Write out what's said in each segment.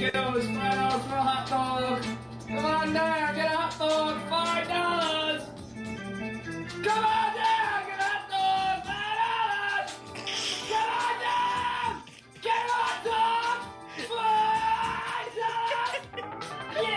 $5 for a hot dog. Come on down, get a hot dog, $5. Come on down, get a hot dog, $5. Come on down, get a hot dog, $5. Yeah!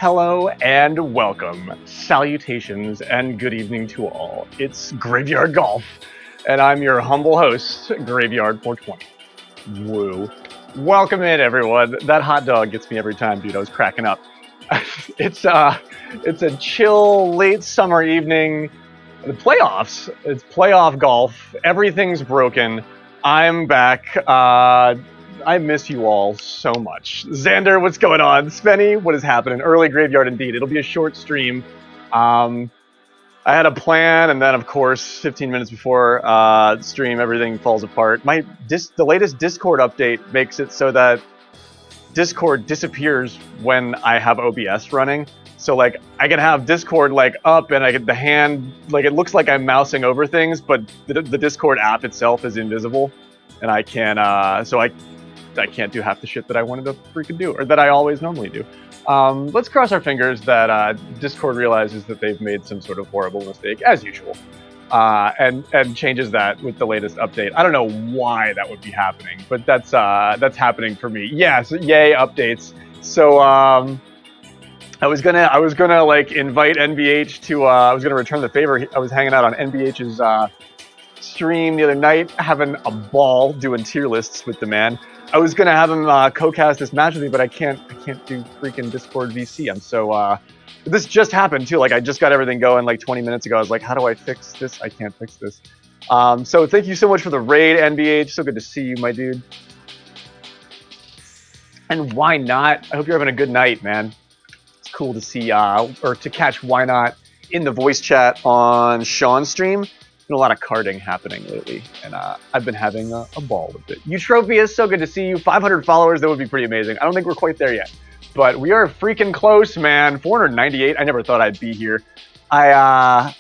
Hello and welcome, salutations and good evening to all. It's Graveyard Golf, and I'm your humble host, Graveyard 420. Woo. Welcome in, everyone. That hot dog gets me every time, dude. I was cracking up. It's a chill, late summer evening. The playoffs. It's playoff golf. Everything's broken. I'm back. I miss you all so much. Xander, what's going on? Spenny, what is happening? Early graveyard indeed. It'll be a short stream. I had a plan, and then, of course, 15 minutes before stream, everything falls apart. The latest Discord update makes it so that Discord disappears when I have OBS running. So, like, I can have Discord, like, up, and I get the hand, like, it looks like I'm mousing over things, but the Discord app itself is invisible, and I can, I can't do half the shit that I wanted to freaking do, or that I always normally do. Let's cross our fingers that Discord realizes that they've made some sort of horrible mistake, as usual, and changes that with the latest update. I don't know why that would be happening, but that's happening for me. Yeah, so yay updates. So I was gonna like invite NBH to I was gonna return the favor. I was hanging out on NBH's stream the other night, having a ball doing tier lists with the man. I was gonna have him co-cast this match with me, but I can't do freaking Discord VC. I'm so this just happened too. Like, I just got everything going like 20 minutes ago. I was like, how do I fix this? I can't fix this. So thank you so much for the raid, NBH. So good to see you, my dude. And why not? I hope you're having a good night, man. It's cool to see or to catch Why Not in the voice chat on Sean's stream. Been a lot of carding happening lately, and I've been having a ball with it. Eutropia, so good to see you. 500 followers, that would be pretty amazing. I don't think we're quite there yet, but we are freaking close, man. 498. I never thought I'd be here. I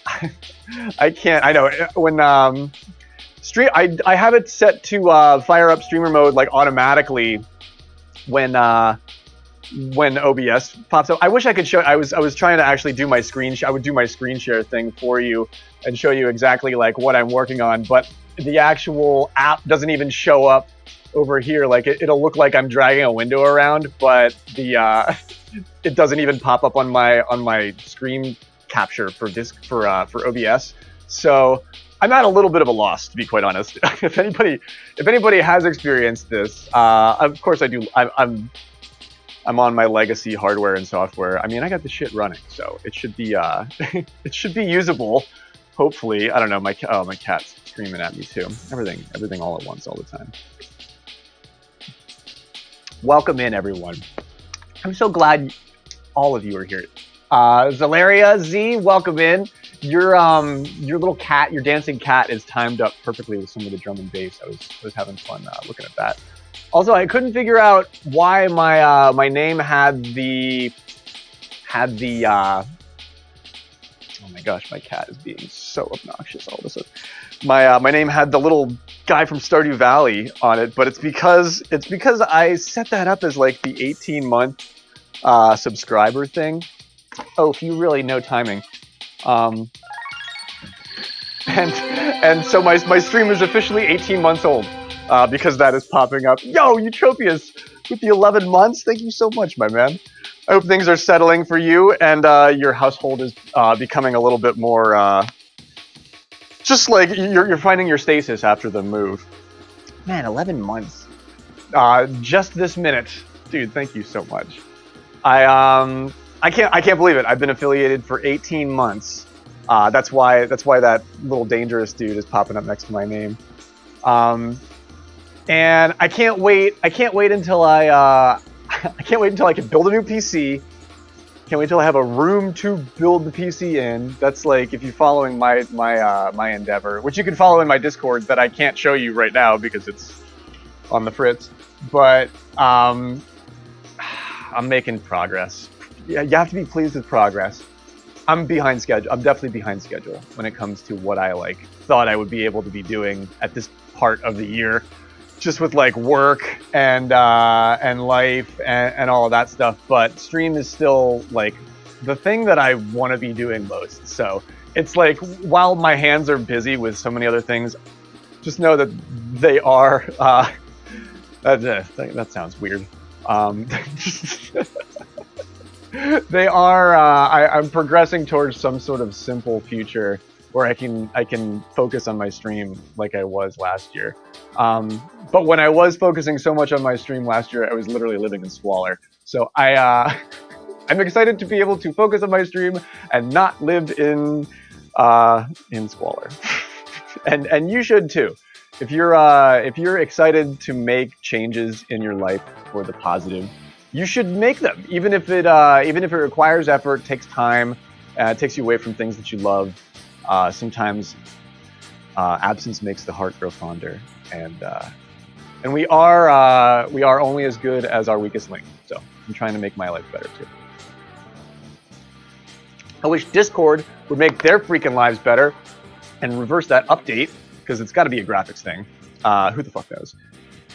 can't. I know when stream. I have it set to fire up streamer mode like automatically when OBS pops up. I wish I could show. I was trying to actually do my screen. I would do my screen share thing for you and show you exactly like what I'm working on, but the actual app doesn't even show up over here. Like it'll look like I'm dragging a window around, but the it doesn't even pop up on my screen capture for OBS. So I'm at a little bit of a loss, to be quite honest. If anybody has experienced this, of course I do. I'm on my legacy hardware and software. I mean, I got the shit running, so it should be it should be usable. Hopefully, I don't know. My cat's screaming at me too. Everything all at once, all the time. Welcome in, everyone. I'm so glad all of you are here. Zalaria Z, welcome in. Your little cat, your dancing cat, is timed up perfectly with some of the drum and bass. I was having fun looking at that. Also, I couldn't figure out why my name had the oh my gosh, my cat is being so obnoxious all of a sudden. My name had the little guy from Stardew Valley on it, but it's because I set that up as like the 18-month subscriber thing, Oh, if you really know timing. And so my stream is officially 18 months old because that is popping up. Yo, Eutropius with the 11 months. Thank you so much, my man. I hope things are settling for you and your household is becoming a little bit more just like you're finding your stasis after the move. Man, 11 months. Just this minute, dude. Thank you so much. I can't believe it. I've been affiliated for 18 months. That's why that little dangerous dude is popping up next to my name. And I can't wait until I can build a new PC. Can't wait until I have a room to build the PC in. That's like if you're following my endeavor, which you can follow in my Discord that I can't show you right now because it's on the fritz. But I'm making progress. Yeah, you have to be pleased with progress. I'm behind schedule. I'm definitely behind schedule when it comes to what I thought I would be able to be doing at this part of the year, just with like work and life and all of that stuff. But stream is still like the thing that I want to be doing most. So it's like while my hands are busy with so many other things, just know that they are. That sounds weird. They are. I'm progressing towards some sort of simple future where I can focus on my stream like I was last year. But when I was focusing so much on my stream last year, I was literally living in squalor. So I'm excited to be able to focus on my stream and not live in squalor. and you should too. If you're excited to make changes in your life for the positive, you should make them, even if it requires effort, takes time, takes you away from things that you love. Sometimes absence makes the heart grow fonder, and we are only as good as our weakest link. So I'm trying to make my life better too. I wish Discord would make their freaking lives better and reverse that update, because it's got to be a graphics thing. Who the fuck knows?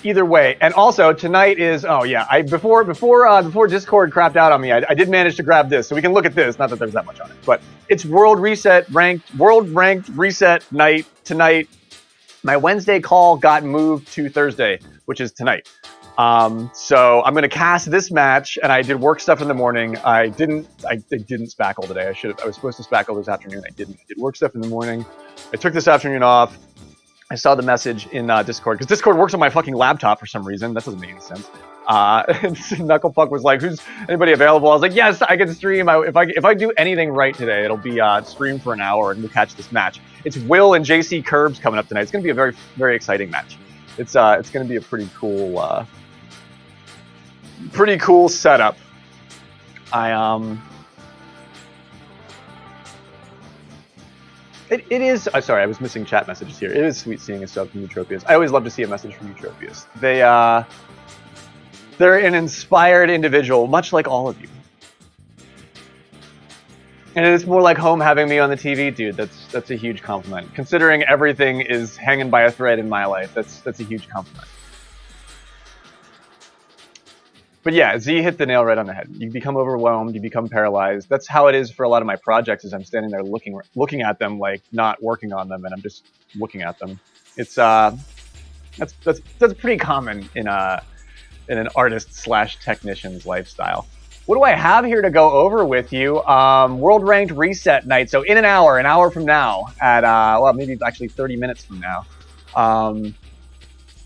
Either way, and also tonight is before Discord crapped out on me, I did manage to grab this, so we can look at this. Not that there's that much on it, but it's World Ranked Reset night tonight. My Wednesday call got moved to Thursday, which is tonight. So I'm gonna cast this match, and I did work stuff in the morning. I didn't spackle today. I was supposed to spackle this afternoon. I didn't. I did work stuff in the morning. I took this afternoon off. I saw the message in Discord, because Discord works on my fucking laptop for some reason. That doesn't make any sense. Knucklepuck was like, "Who's anybody available?" I was like, "Yes, I can stream. If I do anything right today, it'll be stream for an hour, and we'll catch this match." It's Will and JC Kirbs coming up tonight. It's going to be a very, very exciting match. It's going to be a pretty cool setup. It is. Sorry, I was missing chat messages here. It is sweet seeing a sub from Eutropius. I always love to see a message from Eutropius. They're an inspired individual, much like all of you. And it's more like home having me on the TV, dude. That's a huge compliment. Considering everything is hanging by a thread in my life, that's a huge compliment. But yeah, Z hit the nail right on the head. You become overwhelmed, you become paralyzed. That's how it is for a lot of my projects. Is I'm standing there looking at them, like not working on them, and I'm just looking at them. It's that's pretty common in an artist/technician's lifestyle. What do I have here to go over with you? World Ranked Reset night. So in an hour from now, at maybe actually 30 minutes from now,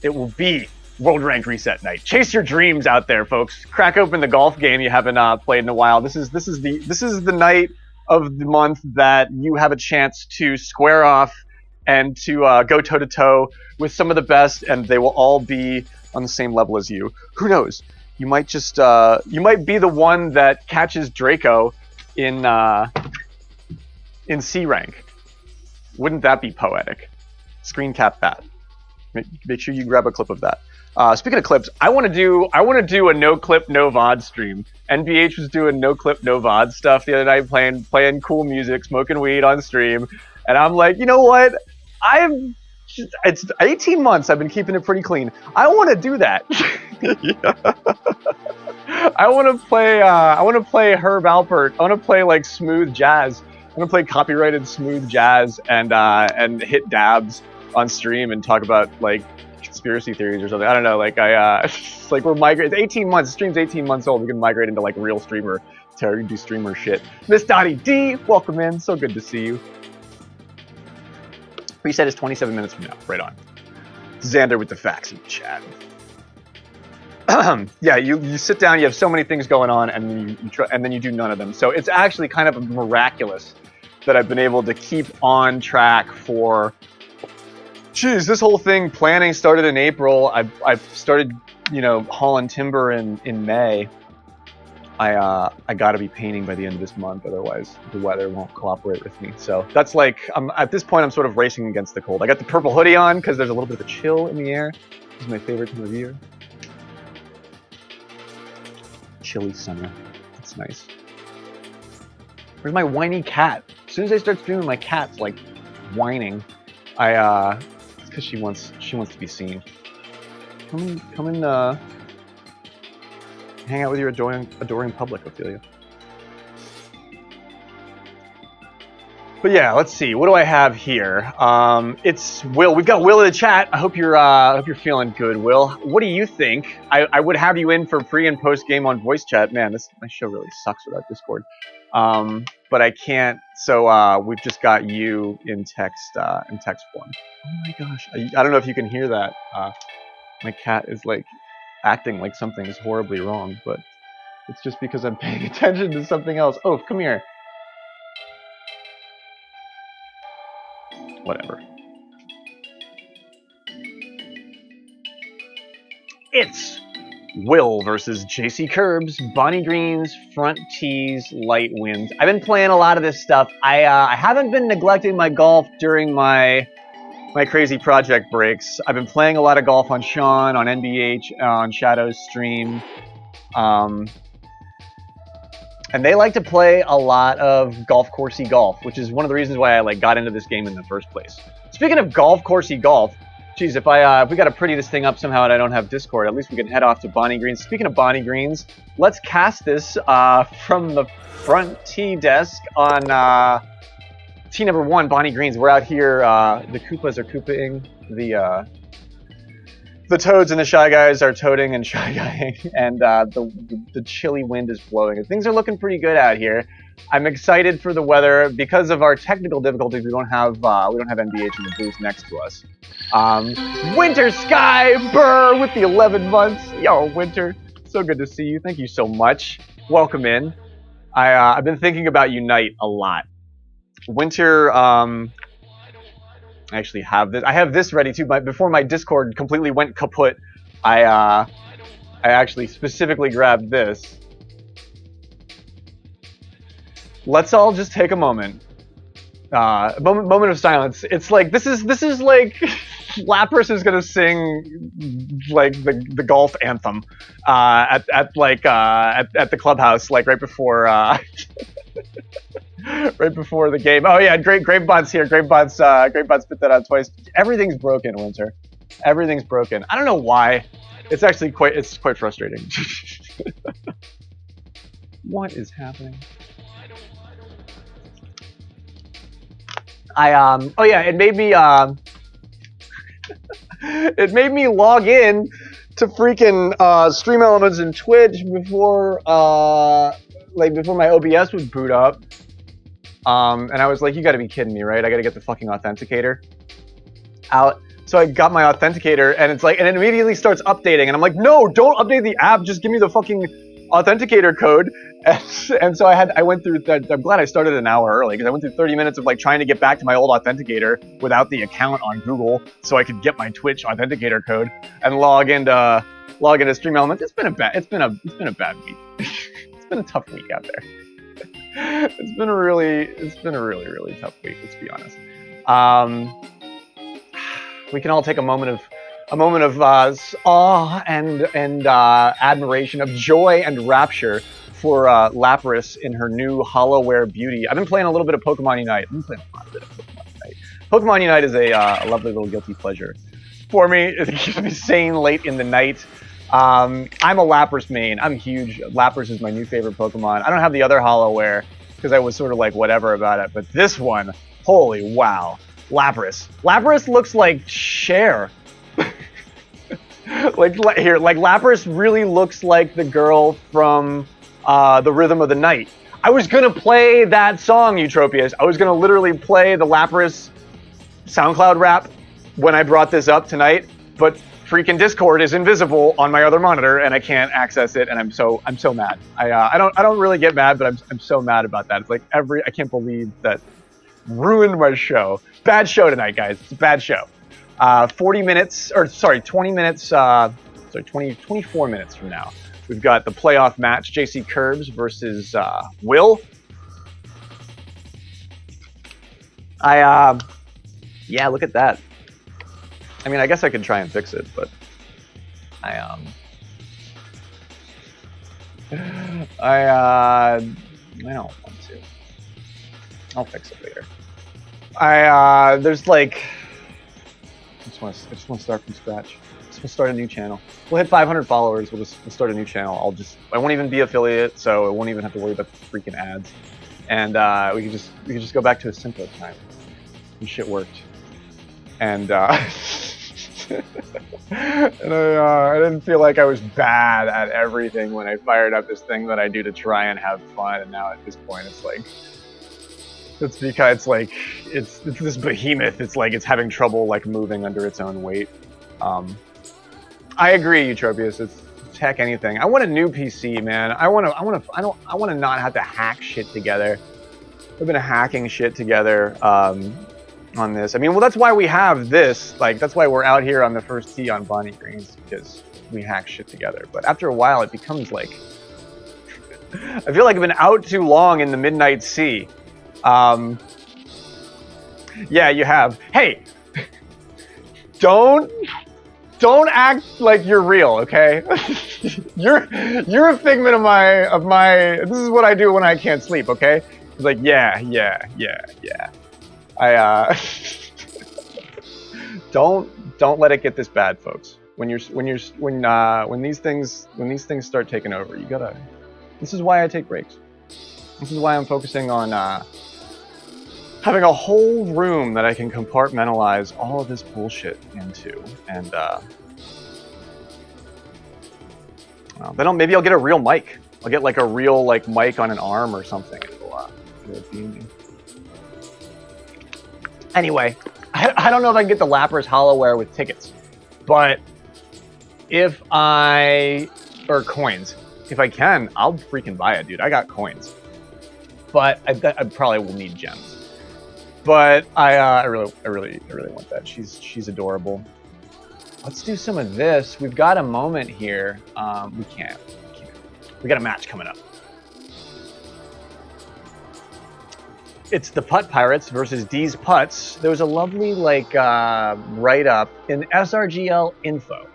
it will be World Ranked Reset night. Chase your dreams out there, folks. Crack open the golf game you haven't played in a while. This is the night of the month that you have a chance to square off and to go toe to toe with some of the best, and they will all be on the same level as you. Who knows? You might just you might be the one that catches Draco in C rank. Wouldn't that be poetic? Screen cap that. Make sure you grab a clip of that. Speaking of clips, I want to do a no clip no VOD stream. NBH was doing no clip no VOD stuff the other night, playing cool music, smoking weed on stream, and I'm like, you know what? It's 18 months. I've been keeping it pretty clean. I want to do that. I want to play. I want to play Herb Alpert. I want to play like smooth jazz. I want to play copyrighted smooth jazz and hit dabs on stream and talk about like conspiracy theories or something. I don't know. Like it's like we're migrating. 18 months. The stream's 18 months old. We can migrate into like real streamer territory, do streamer shit. Miss Dottie D, welcome in. So good to see you. Reset is 27 minutes from now. Right on. Xander with the facts in the chat. Yeah, you sit down, you have so many things going on, and then you do none of them. So it's actually kind of miraculous that I've been able to keep on track for. Geez, this whole thing planning started in April. I've started, hauling timber in May. I got to be painting by the end of this month, otherwise the weather won't cooperate with me. So that's like, at this point, I'm sort of racing against the cold. I got the purple hoodie on because there's a little bit of a chill in the air. This is my favorite time of year. Chilly summer. That's nice. Where's my whiny cat? As soon as I start streaming, my cat's like whining. It's because she wants to be seen. Come in, hang out with your adoring public, Ophelia. But yeah, let's see. What do I have here? It's Will. We've got Will in the chat. I hope you're feeling good, Will. What do you think? I would have you in for pre and post game on voice chat. Man, my show really sucks without Discord. But I can't. So we've just got you in text form. Oh my gosh! I don't know if you can hear that. My cat is like acting like something's horribly wrong, but it's just because I'm paying attention to something else. Oh, come here. Whatever. It's Will versus JC Kirbs, Bonnie Greens, front tees, light winds. I've been playing a lot of this stuff. I haven't been neglecting my golf during my crazy project breaks. I've been playing a lot of golf on Sean, on NBH, on Shadow's stream. And they like to play a lot of golf coursey golf, which is one of the reasons why I got into this game in the first place. Speaking of golf coursey golf, geez, if we got to pretty this thing up somehow and I don't have Discord, at least we can head off to Bonnie Greens. Speaking of Bonnie Greens, let's cast this from the front tee desk on tee number 1, Bonnie Greens. We're out here. The Koopas are Koopaing. The Toads and the Shy Guys are toading and Shy Guying, and the chilly wind is blowing. Things are looking pretty good out here. I'm excited for the weather. Because of our technical difficulties, we don't have NBH in the booth next to us. Winter Sky Burr with the 11 months. Yo, Winter, so good to see you. Thank you so much. Welcome in. I've been thinking about Unite a lot. Winter. I actually have this. I have this ready too. Before my Discord completely went kaput, I actually specifically grabbed this. Let's all just take a moment. Moment of silence. It's like this is like Lapras is gonna sing like the golf anthem at the clubhouse right before right before the game. Oh yeah, Gravebot's here. Gravebot's spit that out twice. Everything's broken, Winter. Everything's broken. I don't know why. It's actually quite frustrating. What is happening? Oh yeah, it made me it made me log in to freaking Stream Elements and Twitch before before my OBS would boot up. And I was like, you gotta be kidding me, right? I gotta get the fucking authenticator out. So I got my authenticator, and it's like, and it immediately starts updating, and I'm like, no, don't update the app, just give me the fucking authenticator code. And so I went through that. I'm glad I started an hour early, because I went through 30 minutes of trying to get back to my old authenticator without the account on Google, so I could get my Twitch authenticator code and log into Stream Elements. It's been a bad week. It's been a tough week out there. It's been a really tough week, let's be honest. We can all take a moment of awe and admiration, of joy and rapture for Lapras in her new Hollowware beauty. I've been playing a little bit of Pokemon Unite. Pokemon Unite is a lovely little guilty pleasure for me. It keeps me sane late in the night. I'm a Lapras main. I'm huge. Lapras is my new favorite Pokemon. I don't have the other Hollowware because I was sort of like whatever about it. But this one, holy wow. Lapras. Lapras looks like Cher. like Lapras really looks like the girl from The Rhythm of the Night. I was gonna play that song, Eutropius. I was gonna literally play the Lapras SoundCloud rap when I brought this up tonight, but freaking Discord is invisible on my other monitor and I can't access it, and I'm so mad. I don't really get mad, but I'm so mad about that. It's like I can't believe that ruined my show. Bad show tonight, guys. It's a bad show. 20 minutes, 24 minutes from now, we've got the playoff match, JC Kirbs versus Will. Yeah, look at that. I mean, I guess I could try and fix it, but I don't want to. I'll fix it later. There's like, I just want to start from scratch. We'll start a new channel. We'll hit 500 followers. We'll start a new channel. I won't even be affiliate, so I won't even have to worry about the freaking ads. And we could just go back to a simpler time. And shit worked. And I didn't feel like I was bad at everything when I fired up this thing that I do to try and have fun. And now at this point, it's like, it's because it's this behemoth. It's like it's having trouble like moving under its own weight. I agree, Eutropius. It's heck anything. I want a new PC, man. I want to not have to hack shit together. We've been hacking shit together on this. I mean, well, that's why we have this. Like, that's why we're out here on the first tee on Bonnie Greens, because we hack shit together. But after a while, it becomes like I feel like I've been out too long in the midnight sea. Yeah, you have. Hey, don't act like you're real, okay? you're a figment of my. This is what I do when I can't sleep, okay? It's like yeah. Don't let it get this bad, folks. When these things start taking over, you gotta. This is why I take breaks. This is why I'm focusing on having a whole room that I can compartmentalize all of this bullshit into, and well, maybe I'll get a real mic. I'll get like a real like mic on an arm or something. It'll beam me. Anyway, I don't know if I can get the Lapras Hollowware with tickets, but or coins. If I can, I'll freaking buy it, dude. I got coins, but I probably will need gems. But I really want that. She's adorable. Let's do some of this. We've got a moment here. We can't. We got a match coming up. It's the Putt Pirates versus D's Putts. There was a lovely write-up in SRGL Info.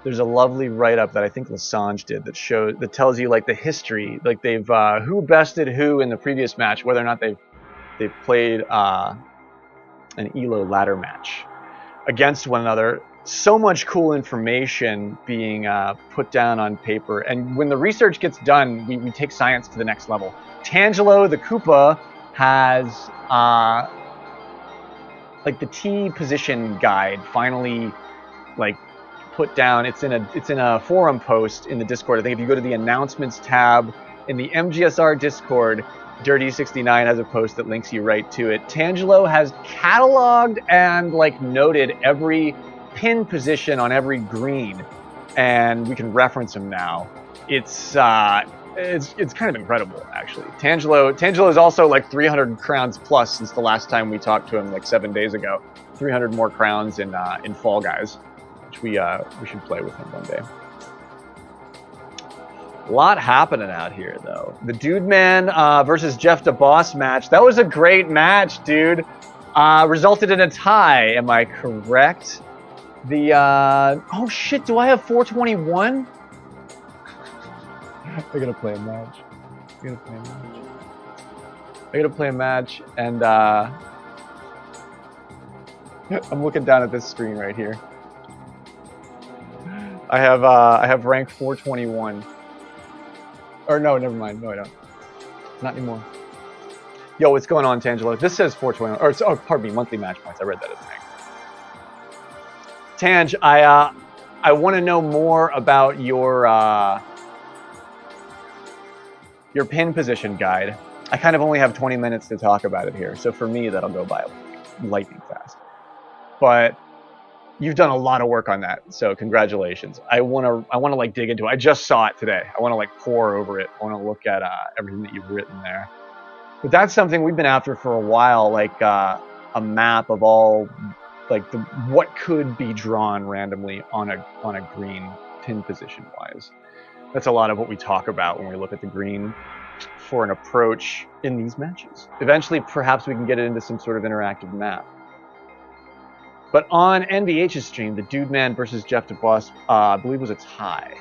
There's a lovely write-up that I think Lasange did that tells you like the history, like they've who bested who in the previous match, whether or not they've played an ELO ladder match against one another. So much cool information being put down on paper, and when the research gets done, we take science to the next level. Tangelo the Koopa has like the T position guide finally like put down. It's in a forum post in the Discord. I think if you go to the announcements tab in the MGSR Discord, Dirty69 has a post that links you right to it. Tangelo has cataloged and like noted every pin position on every green, and we can reference him now. It's kind of incredible, actually. Tangelo is also like 300 crowns plus since the last time we talked to him like 7 days ago. 300 more crowns in Fall Guys, which we should play with him one day. A lot happening out here, though. The Dude Man versus Jeff DeBoss match. That was a great match, dude. Resulted in a tie. Am I correct? Oh shit, do I have 421? I gotta play a match. I gotta play a match, and I'm looking down at this screen right here. I have rank 421. Or no, never mind. No, I don't. Not anymore. Yo, what's going on, Tangelo? This says 421. Or oh, pardon me, monthly match points. I read that as rank. Tange, I want to know more about your pin position guide. I kind of only have 20 minutes to talk about it here, so for me that'll go by lightning fast. But you've done a lot of work on that, so congratulations. I want to like dig into it. I just saw it today. I want to like pore over it. I want to look at everything that you've written there. But that's something we've been after for a while, like a map of all like what could be drawn randomly on a green pin position wise. That's a lot of what we talk about when we look at the green for an approach in these matches. Eventually, perhaps we can get it into some sort of interactive map. But on NBH's stream, the Dude Man versus Jeff DeBoss, I believe was a tie.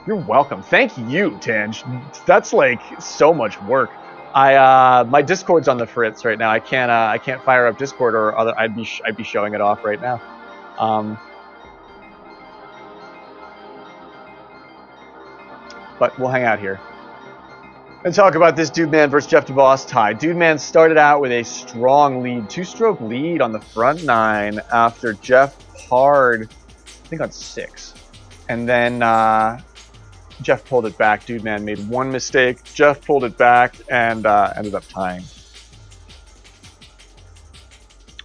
You're welcome. Thank you, Tange. That's like so much work. My Discord's on the fritz right now. I can't fire up Discord, or I'd be showing it off right now. But we'll hang out here and talk about this Dude Man versus Jeff DeBoss tie. Dude Man started out with a strong lead, 2-stroke lead on the front nine after Jeff parred, I think on 6. And then Jeff pulled it back. Dude Man made one mistake. Jeff pulled it back and ended up tying.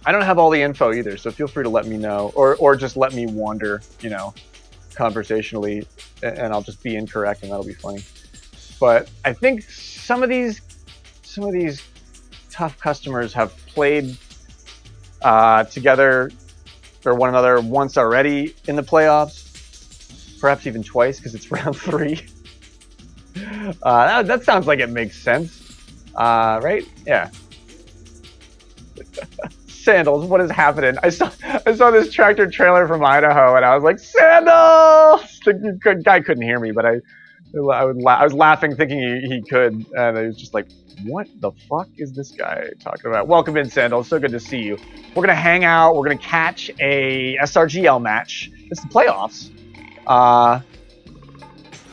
I don't have all the info either, so feel free to let me know, or just let me wander, you know, conversationally, and I'll just be incorrect, and that'll be funny. But I think some of these tough customers have played together or one another once already in the playoffs, perhaps even twice because it's round 3. That sounds like it makes sense, right? Yeah. Sandals, what is happening? I saw this tractor trailer from Idaho, and I was like, Sandals! The guy couldn't hear me, but I was laughing, thinking he could, and I was just like, what the fuck is this guy talking about? Welcome in, Sandals. So good to see you. We're gonna hang out. We're gonna catch a SRGL match. It's the playoffs.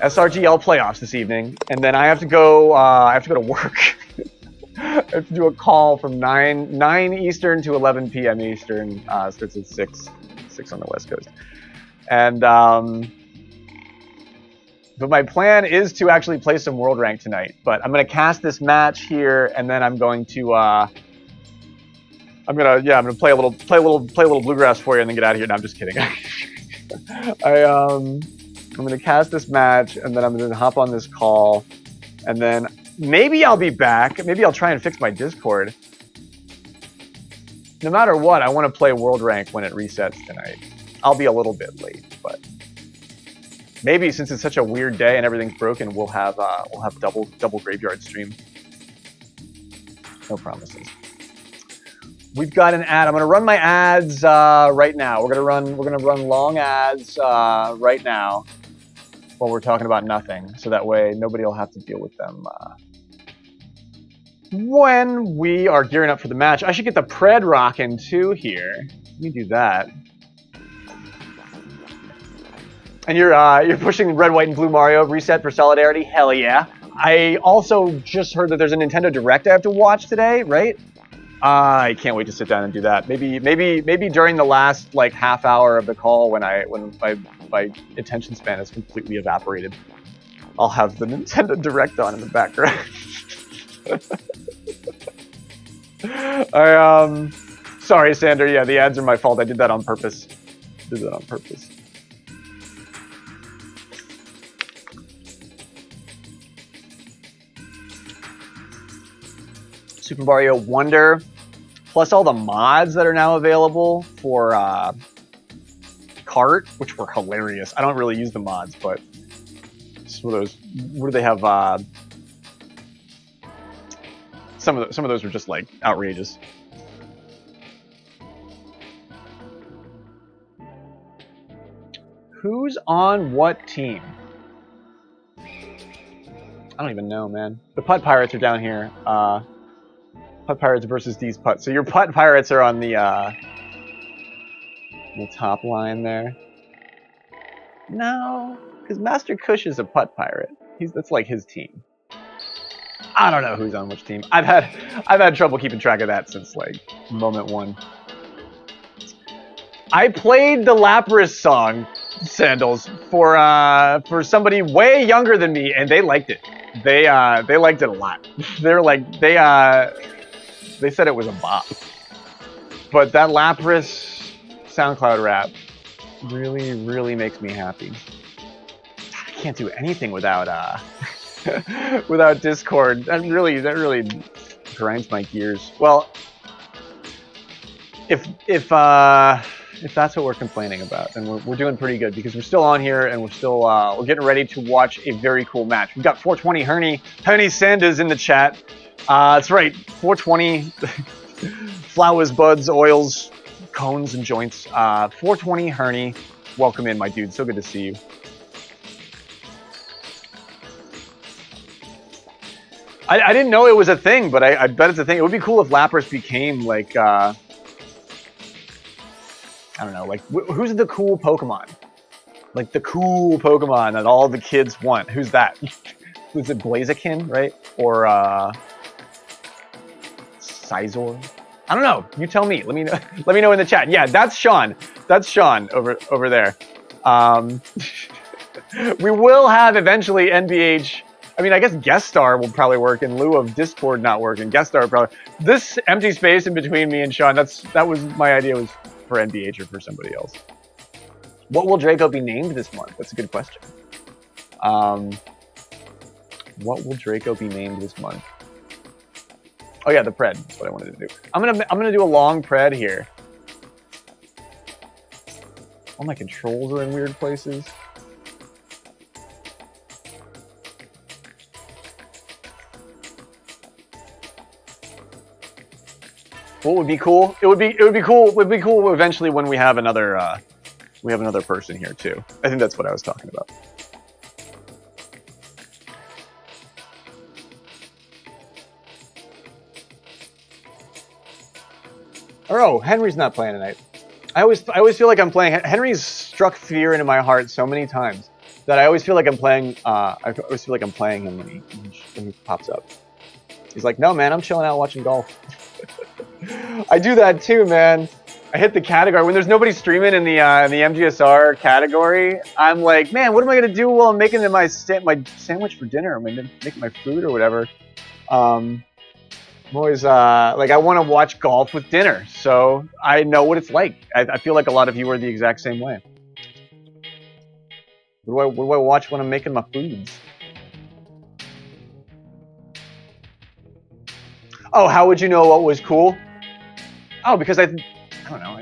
SRGL playoffs this evening, and then I have to go. I have to go to work. I have to do a call from 9 Eastern to 11 p.m. Eastern. Starts at 6 on the West Coast, and but my plan is to actually play some World Rank tonight. But I'm gonna cast this match here, and then I'm going to I'm gonna play a little bluegrass for you, and then get out of here. No, I'm just kidding. I'm gonna cast this match, and then I'm gonna hop on this call, and then maybe I'll be back. Maybe I'll try and fix my Discord. No matter what, I want to play World Rank when it resets tonight. I'll be a little bit late, but maybe since it's such a weird day and everything's broken, we'll have double graveyard stream. No promises. We've got an ad. I'm gonna run my ads right now. We're gonna run long ads right now while we're talking about nothing, so that way nobody will have to deal with them when we are gearing up for the match. I should get the pred rocking too here. Let me do that. And you're pushing Red, White, and Blue Mario reset for Solidarity? Hell yeah. I also just heard that there's a Nintendo Direct I have to watch today, right? I can't wait to sit down and do that. Maybe during the last like half hour of the call when my attention span is completely evaporated, I'll have the Nintendo Direct on in the background. Sorry, Sander. Yeah, the ads are my fault. I did that on purpose. Super Mario Wonder, plus all the mods that are now available for Kart, which were hilarious. I don't really use the mods, but some of those. What do they have? Some of those were just like outrageous. Who's on what team? I don't even know, man. The Putt Pirates are down here. Putt Pirates versus these Putts. So your Putt Pirates are on the top line there. No, because Master Kush is a putt pirate. That's like his team. I don't know who's on which team. I've had trouble keeping track of that since like moment one. I played the Lapras song, Sandals, for somebody way younger than me, and they liked it. They liked it a lot. They're like they said it was a bop. But that Lapras SoundCloud rap really makes me happy. I can't do anything without without Discord. That really grinds my gears. Well, if that's what we're complaining about, then we're doing pretty good because we're still on here and we're getting ready to watch a very cool match. We've got 420 Herney Sanders in the chat. That's right, 420 flowers, buds, oils, cones, and joints. 420 Herney, welcome in, my dude. So good to see you. I didn't know it was a thing, but I bet it's a thing. It would be cool if Lapras became like I don't know, like who's the cool Pokemon? Like the cool Pokemon that all the kids want. Who's that? Is it Blaziken, right? Or Scizor? I don't know. You tell me. Let me know. Let me know in the chat. Yeah, that's Sean. That's Sean over there. We will have eventually NBH. I mean, I guess guest star will probably work in lieu of Discord not working. Guest star probably. This empty space in between me and Sean. That was my idea, was for NBH or for somebody else. What will Draco be named this month? That's a good question. What will Draco be named this month? Oh yeah, the pred. That's what I wanted to do. I'm gonna do a long pred here. All my controls are in weird places. What would be cool? It would be cool. It would be cool eventually when we have another person here too. I think that's what I was talking about. Oh, Henry's not playing tonight. I always feel like I'm playing. Henry's struck fear into my heart so many times that I always feel like I'm playing. I always feel like I'm playing him when he pops up. He's like, "No, man, I'm chilling out watching golf." I do that too, man. I hit the category when there's nobody streaming in the MGSR category. I'm like, man, what am I gonna do while I'm making my sandwich for dinner? I'm making my food or whatever. I'm always like, I want to watch golf with dinner, so I know what it's like. I feel like a lot of you are the exact same way. What do I watch when I'm making my foods? Oh, how would you know what was cool? Oh, because I don't know.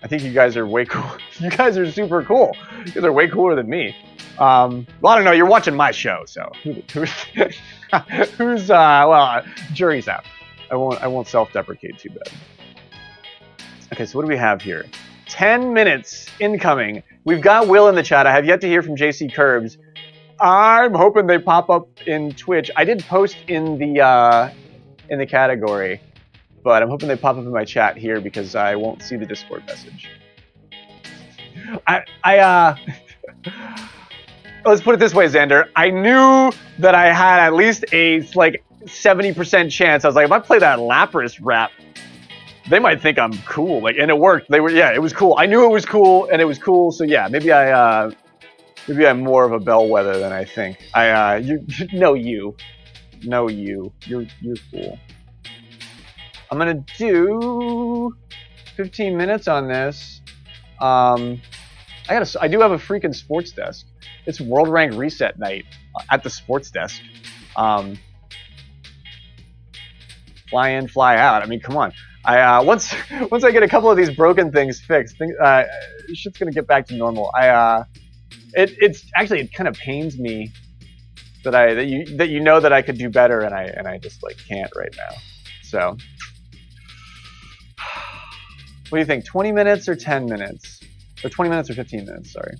I think you guys are way cool. You guys are super cool. You guys are way cooler than me. Well, I don't know. You're watching my show, so who's well, jury's out. I won't self-deprecate too bad. Okay, so what do we have here? 10 minutes incoming. We've got Will in the chat. I have yet to hear from JC Kirbs. I'm hoping they pop up in Twitch. I did post in the category, but I'm hoping they pop up in my chat here because I won't see the Discord message. Let's put it this way, Xander. I knew that I had at least a like 70% chance. I was like, if I play that Lapras rap, they might think I'm cool. Like, and it worked. It was cool. I knew it was cool, and it was cool. So yeah, maybe I'm more of a bellwether than I think. You're cool. I'm gonna do 15 minutes on this. I do have a freaking sports desk. It's World Rank Reset night at the sports desk. Fly in, fly out. I mean, come on. Once I get a couple of these broken things fixed, shit's gonna get back to normal. It kind of pains me that you know that I could do better, and I just like can't right now. So, what do you think? 20 minutes or 10 minutes? Or 20 minutes or 15 minutes? Sorry.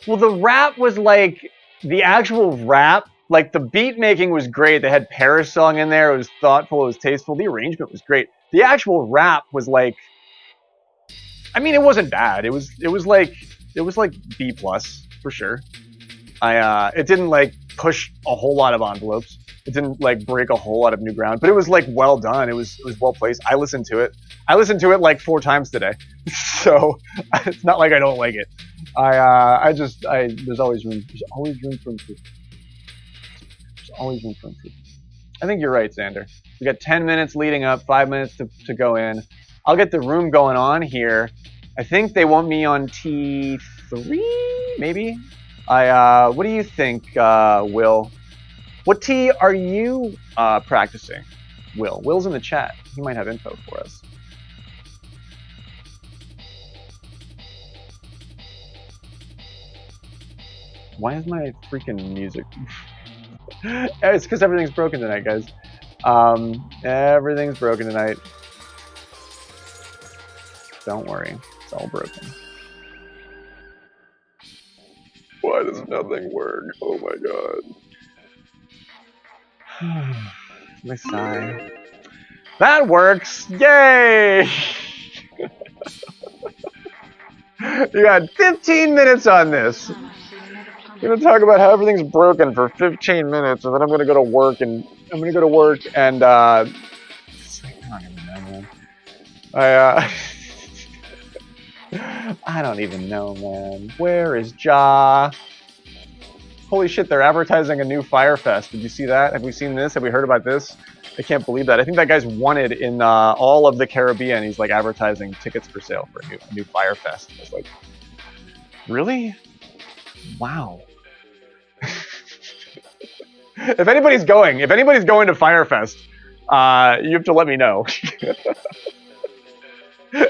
Well, the rap was like the actual rap. Like the beat making was great. They had Paris song in there. It was thoughtful. It was tasteful. The arrangement was great. The actual rap was like I mean, it wasn't bad. It was like B plus for sure. It didn't like push a whole lot of envelopes. It didn't like break a whole lot of new ground, but it was like well done. It was well placed. I listened to it. I listened to it like 4 times today, so it's not like I don't like it. There's always room. There's always room for improvement. There's always room for improvement. I think you're right, Xander. We got 10 minutes leading up, 5 minutes to go in. I'll get the room going on here. I think they want me on T3, maybe. What do you think, Will? What T are you practicing, Will? Will's in the chat. He might have info for us. Why is my freaking music? It's because everything's broken tonight, guys. Everything's broken tonight. Don't worry, it's all broken. Why does nothing work? Oh my god. My sigh. That works! Yay! You got 15 minutes on this. We're gonna talk about how everything's broken for 15 minutes, and then I'm gonna go to work, and I don't even know, man. I don't even know, man. Where is Ja? Holy shit, they're advertising a new Firefest. Did you see that? Have we seen this? Have we heard about this? I can't believe that. I think that guy's wanted in all of the Caribbean. He's like advertising tickets for sale for a new Firefest. It's like, really? Wow. If anybody's going to Firefest, you have to let me know.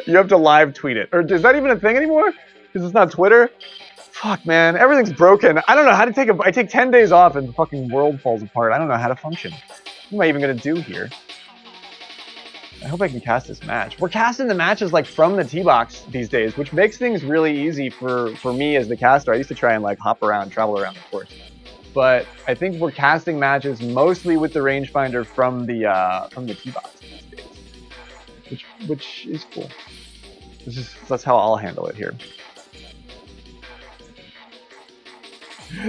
You have to live tweet it. Or is that even a thing anymore? Because it's not Twitter? Fuck, man. Everything's broken. I don't know how to I take 10 days off and the fucking world falls apart. I don't know how to function. What am I even going to do here? I hope I can cast this match. We're casting the matches like from the tee box these days, which makes things really easy for me as the caster. I used to try and like hop around, travel around the course. But I think we're casting matches mostly with the rangefinder from the tee box these days, which is cool. That's how I'll handle it here.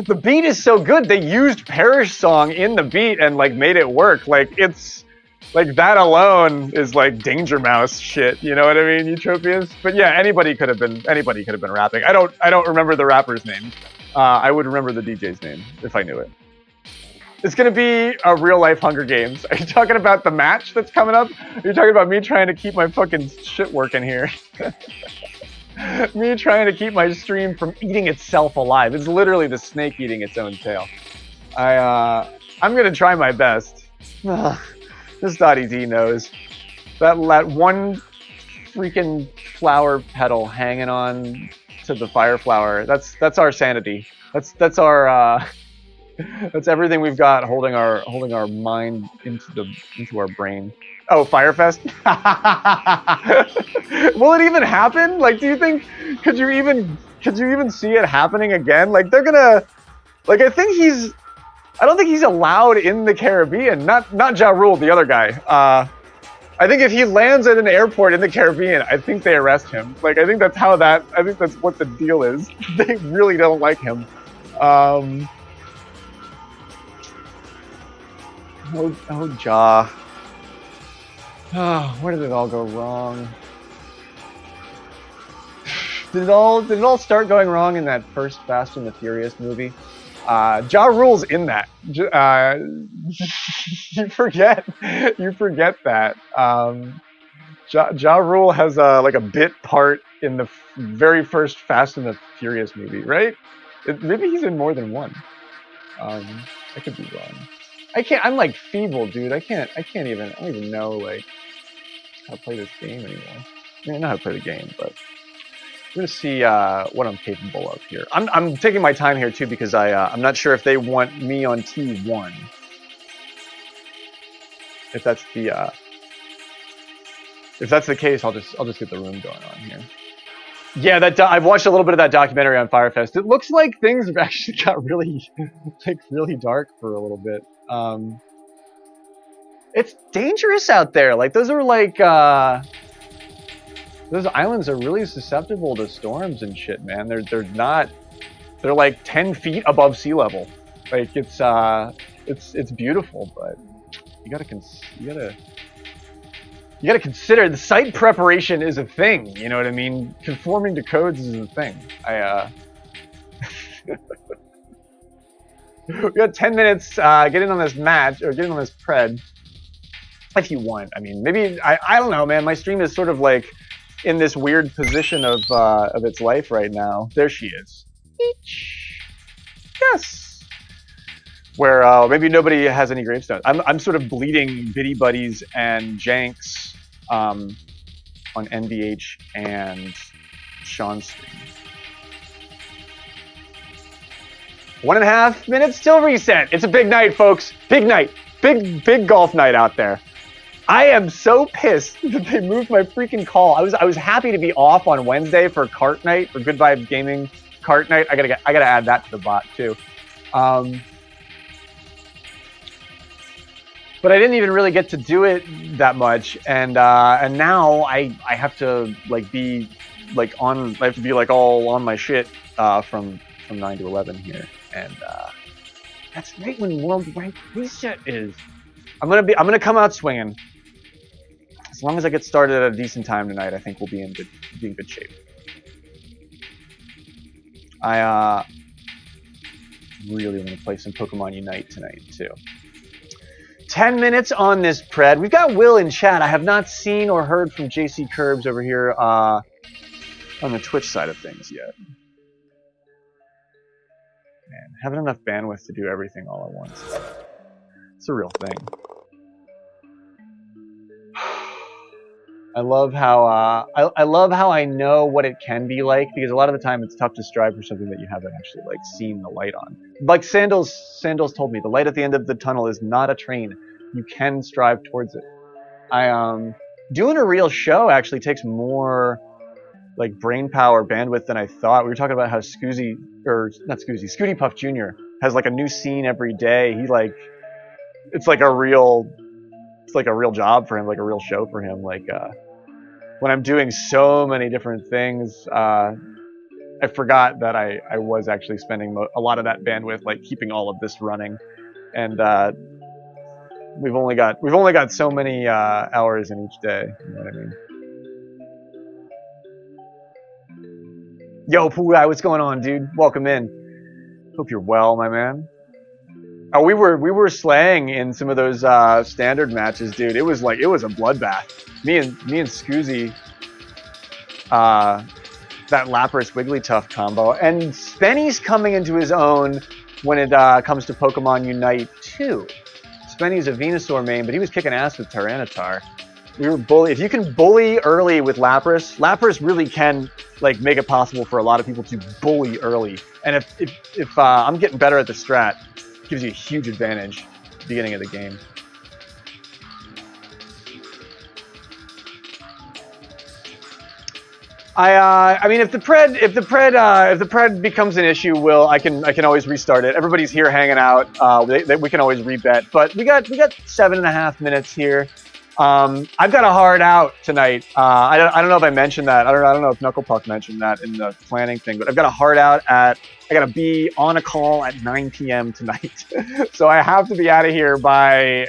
The beat is so good. They used Parish Song in the beat and like made it work. Like it's like that alone is like Danger Mouse shit. You know what I mean, Eutropius? But yeah, anybody could have been rapping. I don't remember the rapper's name. I would remember the DJ's name if I knew it. It's gonna be a real life Hunger Games. Are you talking about the match that's coming up? Are you talking about me trying to keep my fucking shit working here? Me trying to keep my stream from eating itself alive. It's literally the snake eating its own tail. I'm gonna try my best. This .ez knows that one freaking flower petal hanging on to the fire flower. That's our sanity. That's our that's everything we've got holding our mind into our brain. Oh, Firefest? Will it even happen? Like, do you think could you even see it happening again? Like they're gonna like I don't think he's allowed in the Caribbean. Not Ja Rule, the other guy. I think if he lands at an airport in the Caribbean, I think they arrest him. Like I think that's what the deal is. They really don't like him. Ja. Oh, where did it all go wrong? Did it all start going wrong in that first Fast and the Furious movie? Ja Rule's in that. You forget that. Ja Rule has like a bit part in the very first Fast and the Furious movie, right? Maybe he's in more than one. I could be wrong. I'm like feeble, dude. I don't even know like how to play this game anymore. I mean, I know how to play the game, but we're gonna see what I'm capable of here. I'm taking my time here too because I'm not sure if they want me on T1. If that's the case, I'll just get the room going on here. Yeah, I've watched a little bit of that documentary on Firefest. It looks like things have actually got really dark for a little bit. It's dangerous out there. Like those are those islands are really susceptible to storms and shit, man. They're like 10 feet above sea level. Like it's beautiful, but you gotta consider the site preparation is a thing. You know what I mean? Conforming to codes is a thing. We got 10 minutes. Get in on this match or get in on this pred if you want. I mean, maybe I don't know, man. My stream is sort of like in this weird position of its life right now. There she is. Yes. Where maybe nobody has any gravestones. I'm sort of bleeding Biddy Buddies and Janks on NVH and Sean's stream. 1.5 minutes till reset. It's a big night, folks. Big night. Big golf night out there. I am so pissed that they moved my freaking call. I was happy to be off on Wednesday for cart night, for Good Vibes Gaming cart night. I gotta add that to the bot too. But I didn't even really get to do it that much, and now I have to like be like on. I have to be like all on my shit from 9 to 11 here, and that's right when worldwide reset is. I'm gonna come out swinging. As long as I get started at a decent time tonight, I think we'll be in good shape. I really want to play some Pokemon Unite tonight too. 10 minutes on this pred. We've got Will in chat. I have not seen or heard from JC Kirbs over here on the Twitch side of things yet. Man, having enough bandwidth to do everything all at once. It's a real thing. I love how I know what it can be like, because a lot of the time it's tough to strive for something that you haven't actually like seen the light on. Like Sandals told me, the light at the end of the tunnel is not a train. You can strive towards it. Doing a real show actually takes more like brain power bandwidth than I thought. We were talking about how Scooty Puff Jr. has like a new scene every day. It's like a real job for him, like a real show for him. Like when I'm doing so many different things, I forgot that I was actually spending a lot of that bandwidth like keeping all of this running, and we've only got so many hours in each day. You know what I mean? Yo, Puai, what's going on, dude? Welcome in. Hope you're well, my man. Oh, we were slaying in some of those standard matches, dude. It was a bloodbath. Me and Scoozy, that Lapras Wigglytuff combo, and Spenny's coming into his own when it comes to Pokemon Unite 2. Spenny's a Venusaur main, but he was kicking ass with Tyranitar. We were if you can bully early with Lapras really can like make it possible for a lot of people to bully early. And if I'm getting better at the strat, it gives you a huge advantage at the beginning of the game. I mean, if the pred becomes an issue, I can always restart it. Everybody's here hanging out. We can always rebet, but we got 7.5 minutes here. I've got a hard out tonight. I don't know if I mentioned that. I don't know if Knucklepuck mentioned that in the planning thing, but I've got a hard out I gotta be on a call at 9 p.m. tonight. So I have to be out of here by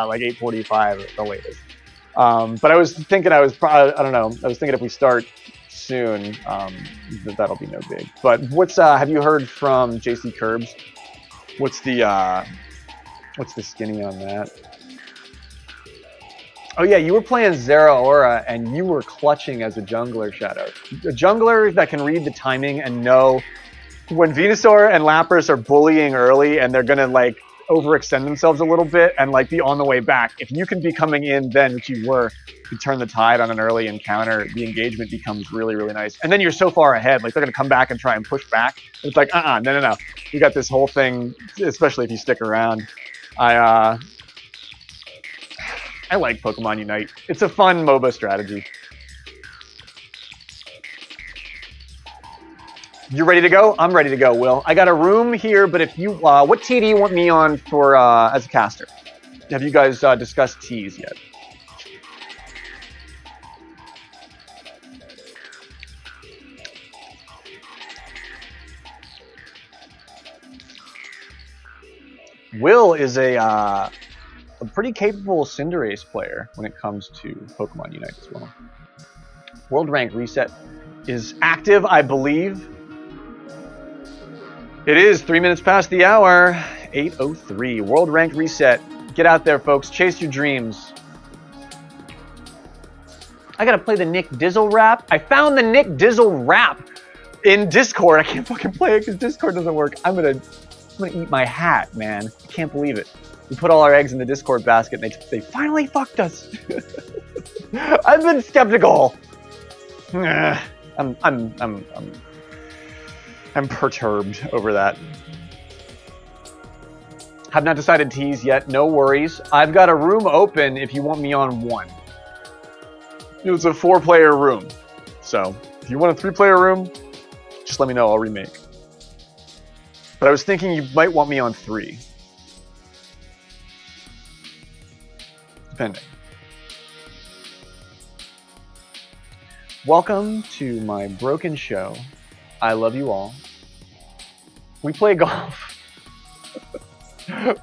like 8:45 at the latest. But I was thinking I was thinking if we start soon, that'll be no big. But have you heard from JC Kirbs? What's the skinny on that? Oh yeah, you were playing Zeraora and you were clutching as a jungler, Shadow. A jungler that can read the timing and know when Venusaur and Lapras are bullying early and they're gonna like overextend themselves a little bit and like be on the way back. If you can be coming in then, which you were, to turn the tide on an early encounter, the engagement becomes really, really nice. And then you're so far ahead, like they're gonna come back and try and push back. It's like, no. You got this whole thing, especially if you stick around. I like Pokemon Unite. It's a fun MOBA strategy. You ready to go? I'm ready to go, Will. I got a room here, but if you, what tea do you want me on for as a caster? Have you guys discussed teas yet? Will is a pretty capable Cinderace player when it comes to Pokemon Unite as well. World Rank Reset is active, I believe. It is 3 minutes past the hour, 8:03. World Rank Reset. Get out there, folks. Chase your dreams. I gotta play the Nick Dizzle rap. I found the Nick Dizzle rap in Discord. I can't fucking play it because Discord doesn't work. I'm gonna eat my hat, man. I can't believe it. We put all our eggs in the Discord basket and they finally fucked us. I've been skeptical. I'm perturbed over that. Have not decided teas yet. No worries. I've got a room open if you want me on one. It's a 4-player room. So if you want a 3-player room, just let me know. I'll remake. But I was thinking you might want me on 3. Depending. Welcome to my broken show. I love you all. We play golf.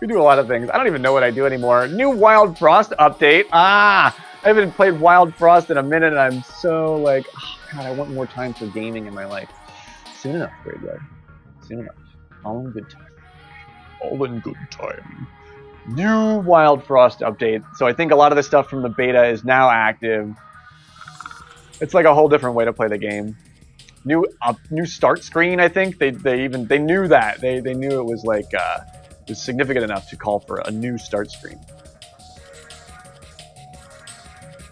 We do a lot of things. I don't even know what I do anymore. New Wild Frost update. I haven't played Wild Frost in a minute, and I'm so like, oh, God, I want more time for gaming in my life. Soon enough, Graveyard. Soon enough. All in good time. All in good time. New Wild Frost update. So I think a lot of the stuff from the beta is now active. It's like a whole different way to play the game. New start screen. I think they knew that they knew it was like it was significant enough to call for a new start screen.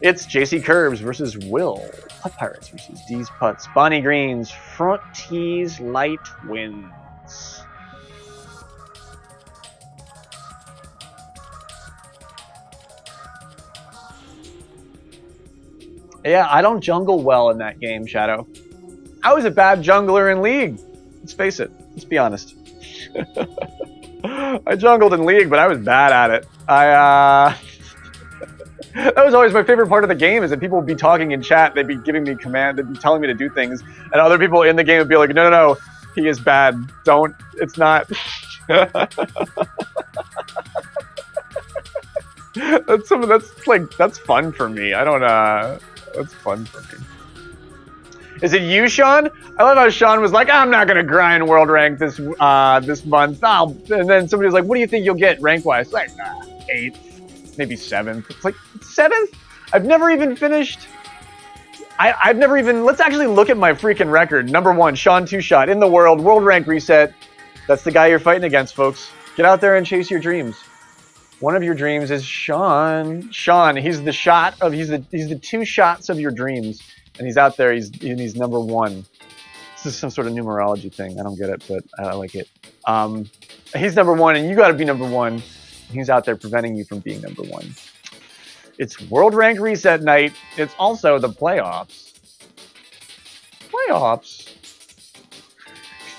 It's JC Kirbs versus Will. Putt Pirates versus D's Putts. Bonnie Greens. Front tees. Light winds. Yeah, I don't jungle well in that game, Shadow. I was a bad jungler in League. Let's face it. Let's be honest. I jungled in League, but I was bad at it. That was always my favorite part of the game, is that people would be talking in chat, they'd be giving me command, they'd be telling me to do things, and other people in the game would be like, no, he is bad. Don't, it's not. That's fun for me. That's fun for me. Is it you, Sean? I love how Sean was like, I'm not gonna grind world rank this month. And then somebody was like, what do you think you'll get rank wise? Like 8th, maybe 7th. It's like 7th? I've never even finished. I've never even. Let's actually look at my freaking record. Number 1, Sean 2Shot in the world rank reset. That's the guy you're fighting against, folks. Get out there and chase your dreams. One of your dreams is Sean. Sean, he's the 2 shots of your dreams. And he's out there, he's number 1. This is some sort of numerology thing. I don't get it, but I like it. He's number 1, and you gotta be number 1. He's out there preventing you from being number 1. It's World Rank Reset night. It's also the playoffs. Playoffs?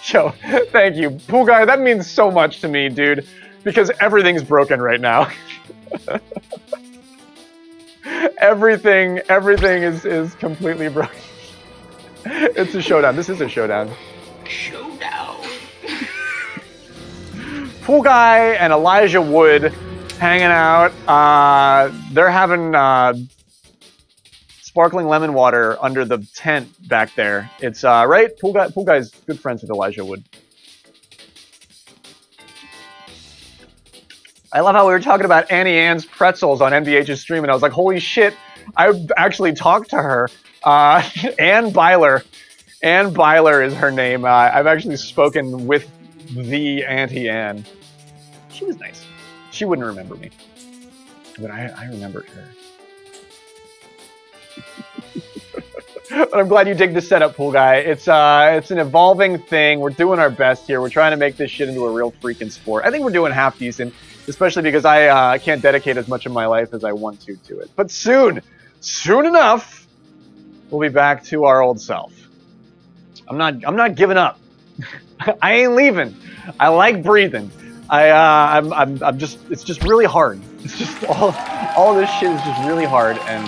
Joe, thank you. Pool Guy, that means so much to me, dude. Because everything's broken right now. Everything is completely broken. It's a showdown. This is a showdown. Showdown. Pool Guy and Elijah Wood hanging out. They're having sparkling lemon water under the tent back there. It's right. Pool Guy's good friends with Elijah Wood. I love how we were talking about Annie Ann's pretzels on NBH's stream, and I was like, holy shit, I actually talked to her. Ann Byler. Ann Byler is her name. I've actually spoken with the Auntie Ann. She was nice. She wouldn't remember me, but I remembered her. But I'm glad you dig the setup, Pool Guy. It's an evolving thing. We're doing our best here. We're trying to make this shit into a real freaking sport. I think we're doing half decent. Especially because I can't dedicate as much of my life as I want to it. But soon enough, we'll be back to our old self. I'm not giving up. I ain't leaving. I like breathing. It's just really hard. It's just all this shit is just really hard, and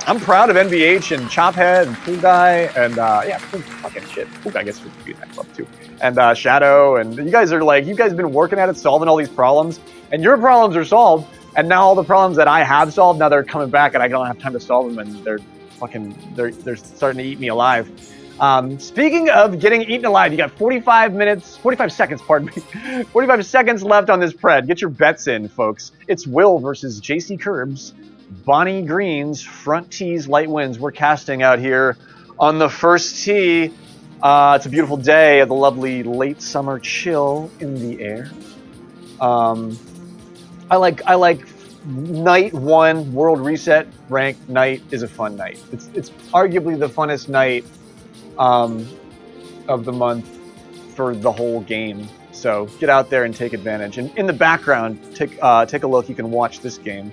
I'm proud of NBH and Chophead and Pool Guy and yeah, fucking shit. Pool Guy gets to be in that club too. And Shadow, and you guys are like, you guys have been working at it, solving all these problems, and your problems are solved, and now all the problems that I have solved, now they're coming back, and I don't have time to solve them, and they're starting to eat me alive. Speaking of getting eaten alive, you got 45 seconds, pardon me, 45 seconds left on this pred. Get your bets in, folks. It's Will versus JC Kirbs. Bonnie Green's front tees, light winds. We're casting out here on the first tee. It's a beautiful day, the lovely late summer chill in the air. I like night one, world reset ranked night is a fun night. It's arguably the funnest night of the month for the whole game. So get out there and take advantage. And in the background, take a look. You can watch this game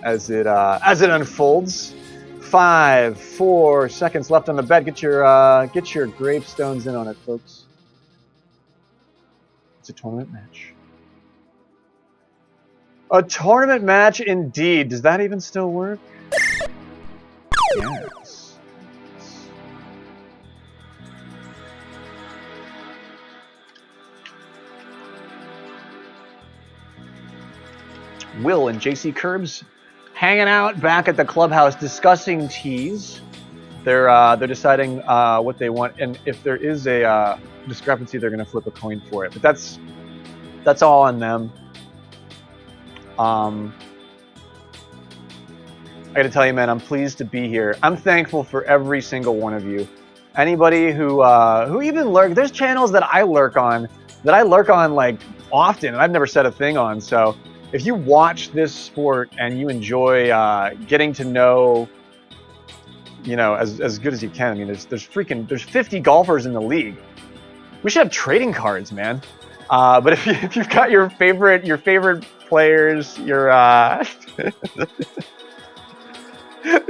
as it unfolds. 5, 4 seconds left on the bet. Get your gravestones in on it, folks. It's a tournament match. A tournament match indeed. Does that even still work? Yes. Will and JC Kirbs hanging out back at the clubhouse discussing tees. They're deciding what they want, and if there is a discrepancy, they're going to flip a coin for it. But that's all on them. I got to tell you, man, I'm pleased to be here. I'm thankful for every single one of you. Anybody who even lurk. There's channels that I lurk on like often, and I've never said a thing on. So if you watch this sport and you enjoy getting to know, you know, as good as you can. I mean, there's 50 golfers in the league. We should have trading cards, man. But if you've got your favorite players, the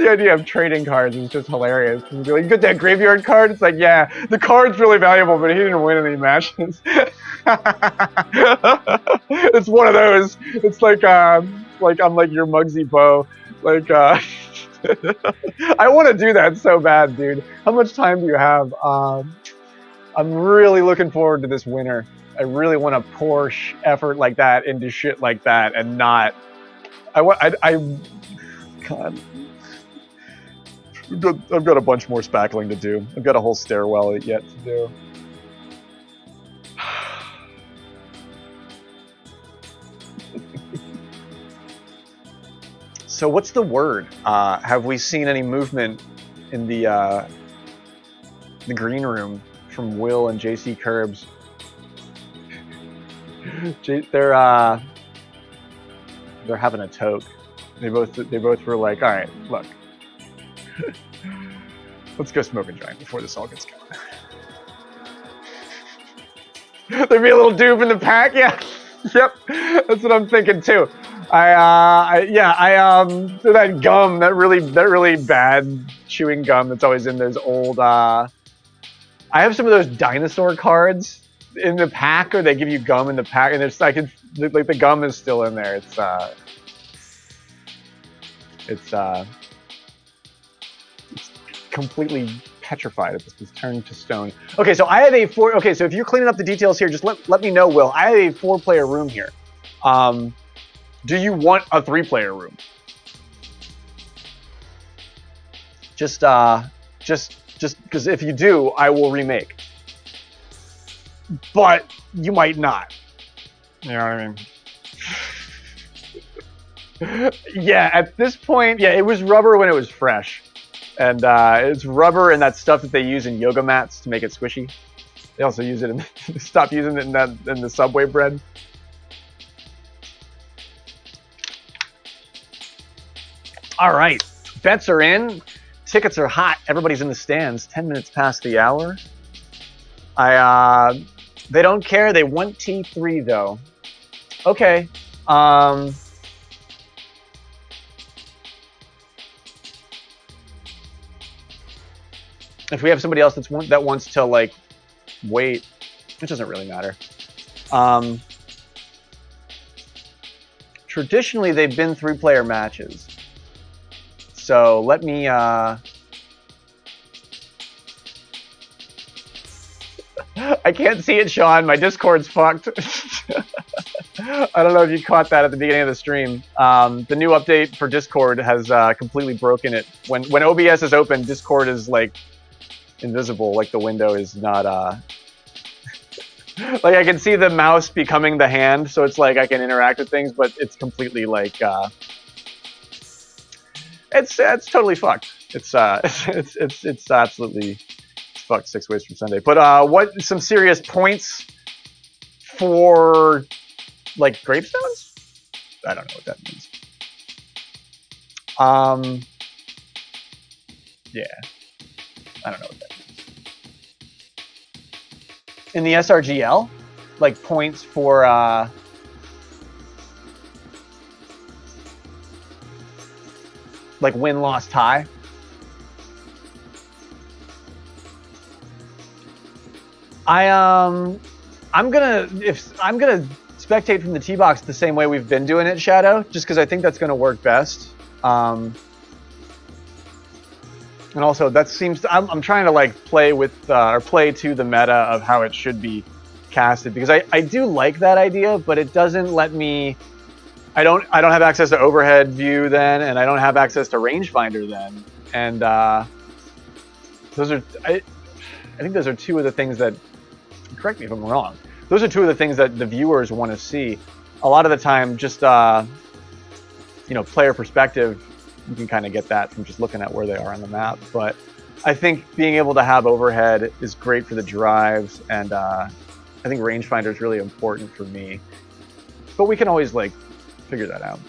idea of trading cards is just hilarious. You'd be like, you get that graveyard card? It's like, yeah, the card's really valuable, but he didn't win any matches. It's one of those. It's like I'm like your Muggsy Bow. Like, I want to do that so bad, dude. How much time do you have? I'm really looking forward to this winter. I really want to pour effort like that into shit like that and not. God. I've got a bunch more spackling to do. I've got a whole stairwell yet to do. So what's the word? Have we seen any movement in the green room from Will and JC Kirbs? They're having a toke. They both were like, all right, look, let's go smoke a joint before this all gets going. There'd be a little dupe in the pack, yeah. Yep, that's what I'm thinking too. That gum, that really bad chewing gum that's always in those old. I have some of those dinosaur cards in the pack, or they give you gum in the pack, and it's like the gum is still in there. It's completely petrified. It's turned to stone. Okay, so I have a four. Okay, so if you're cleaning up the details here, just let me know, Will. I have a 4-player room here. Do you want a 3-player room? Just because if you do, I will remake. But you might not. You know what I mean? Yeah, at this point, yeah, it was rubber when it was fresh. And it's rubber and that stuff that they use in yoga mats to make it squishy. They also use it in stop using it in the Subway bread. All right, bets are in, tickets are hot, everybody's in the stands. 10 minutes past the hour. They don't care. They want T3 though. Okay. If we have somebody else that wants to like wait, it doesn't really matter. Traditionally, they've been 3-player matches. So let me. I can't see it, Sean. My Discord's fucked. I don't know if you caught that at the beginning of the stream. The new update for Discord has completely broken it. When OBS is open, Discord is like invisible. Like the window is not. Like I can see the mouse becoming the hand, so it's like I can interact with things, but it's completely like. It's totally fucked. It's absolutely fucked 6 ways from Sunday. But what some serious points for like gravestones? I don't know what that means. Yeah, I don't know what that means. In the SRGL, like points for like win, loss, tie. I'm gonna spectate from the tee box the same way we've been doing it, Shadow, just because I think that's gonna work best. And also that seems to, I'm trying to like play with or play to the meta of how it should be casted, because I do like that idea, but it doesn't let me. I don't have access to overhead view then, and I don't have access to rangefinder then, and those are I think those are two of the things that. Correct me if I'm wrong. Those are two of the things that the viewers want to see. A lot of the time, just player perspective, you can kind of get that from just looking at where they are on the map. But I think being able to have overhead is great for the drives, and I think rangefinder is really important for me. But we can always like figure that out,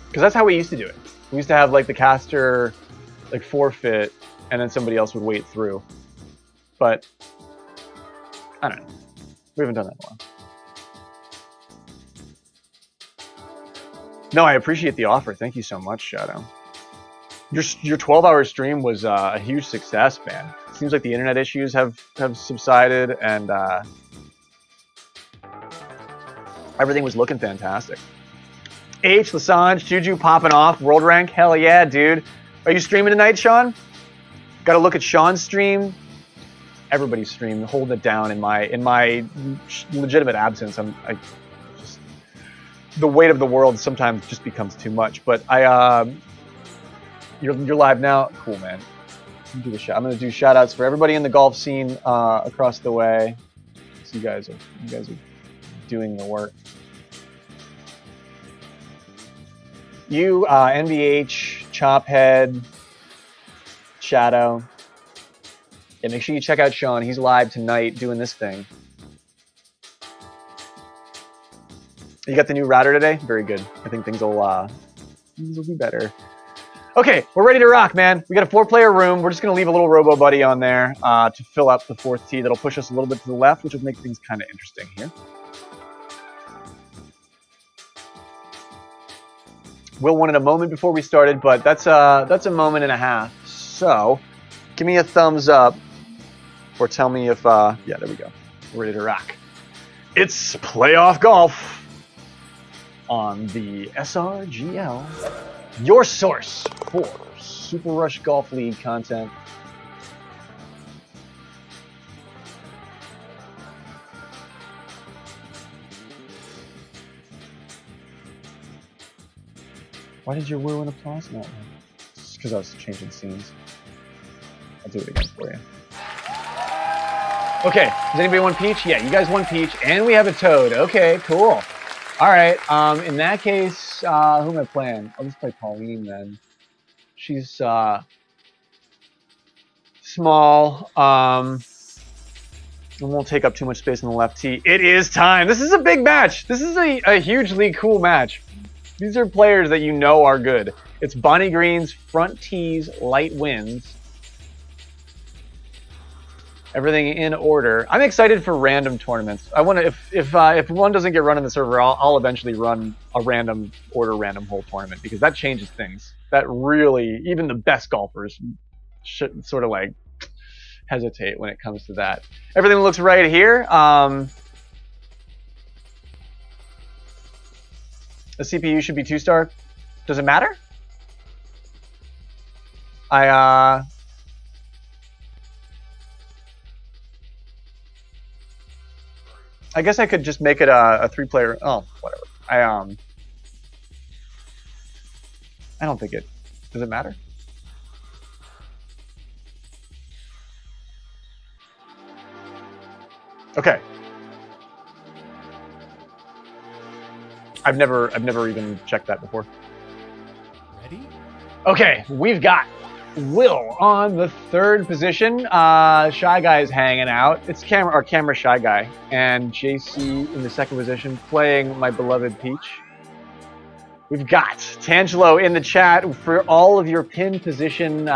because that's how we used to do it. We used to have like the caster like forfeit, and then somebody else would wait through. But I don't know. We haven't done that in a while. No, I appreciate the offer. Thank you so much, Shadow. Your 12-hour stream was a huge success, man. It seems like the internet issues have subsided, and everything was looking fantastic. H, Lasange, Juju popping off, world rank. Hell yeah, dude. Are you streaming tonight, Sean? Got to look at Sean's stream. Everybody's stream, holding it down in my legitimate absence. I just, the weight of the world sometimes just becomes too much. But you're live now. Cool, man. I'm gonna do shout outs for everybody in the golf scene across the way. So you guys are doing the work. You, NBH, Chophead, Shadow. And make sure you check out Sean. He's live tonight doing this thing. You got the new router today? Very good. I think things will be better. Okay, we're ready to rock, man. We got a 4-player room. We're just going to leave a little Robo Buddy on there to fill up the 4th tee. That'll push us a little bit to the left, which will make things kind of interesting here. Will won in a moment before we started, but that's a moment and a half. So give me a thumbs up or tell me if, yeah, there we go. We're ready to rock. It's playoff golf on the SRGL, your source for Super Rush Golf League content. Why did your woo and applause not? It's because I was changing scenes. I'll do it again for you. Okay, does anybody want peach? Yeah, you guys want peach, and we have a toad. Okay, cool. All right, in that case, who am I playing? I'll just play Pauline then. She's small, and won't take up too much space on the left tee. It is time. This is a big match. This is a hugely cool match. These are players that you know are good. It's Bonnie Green's front tees, light winds. Everything in order. I'm excited for random tournaments. I want to, if one doesn't get run in the server, I'll eventually run a random hole tournament, because that changes things. That really, even the best golfers should sort of like hesitate when it comes to that. Everything looks right here. The CPU should be 2-star. Does it matter? I guess I could just make it a 3-player. Oh, whatever. I don't think it. Does it matter? Okay. I've never even checked that before. Ready? Okay, we've got Will on the 3rd position. Shy Guy's hanging out. It's camera Shy Guy, and JC in the 2nd position playing my beloved Peach. We've got Tangelo in the chat for all of your pin position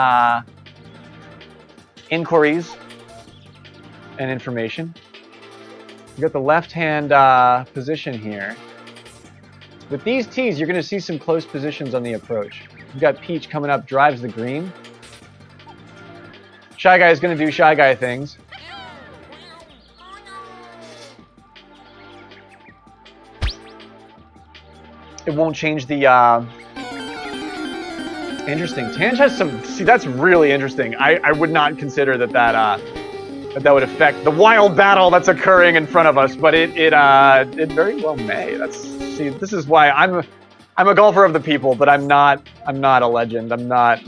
inquiries and information. We've got the left-hand position here. With these tees, you're going to see some close positions on the approach. We've got Peach coming up, drives the green. Shy Guy is going to do Shy Guy things. It won't change the... Interesting. Tange has some... See, that's really interesting. I would not consider that would affect the wild battle that's occurring in front of us, but it very well may. See, this is why I'm a golfer of the people, but I'm not a legend. I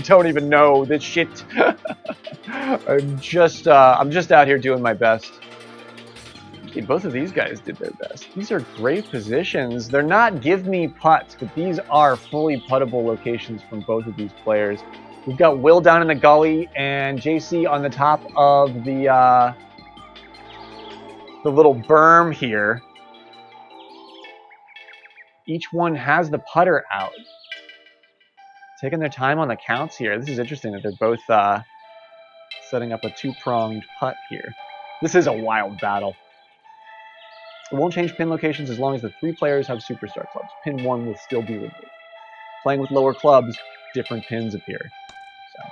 don't even know this shit. I'm just out here doing my best. Okay, both of these guys did their best. These are great positions. They're not give me putts, but these are fully puttable locations from both of these players. We've got Will down in the gully and JC on the top of the little berm here. Each one has the putter out. Taking their time on the counts here. This is interesting that they're both setting up a 2-pronged putt here. This is a wild battle. It won't change pin locations as long as the 3 players have superstar clubs. Pin 1 will still be removed. Playing with lower clubs, different pins appear. So,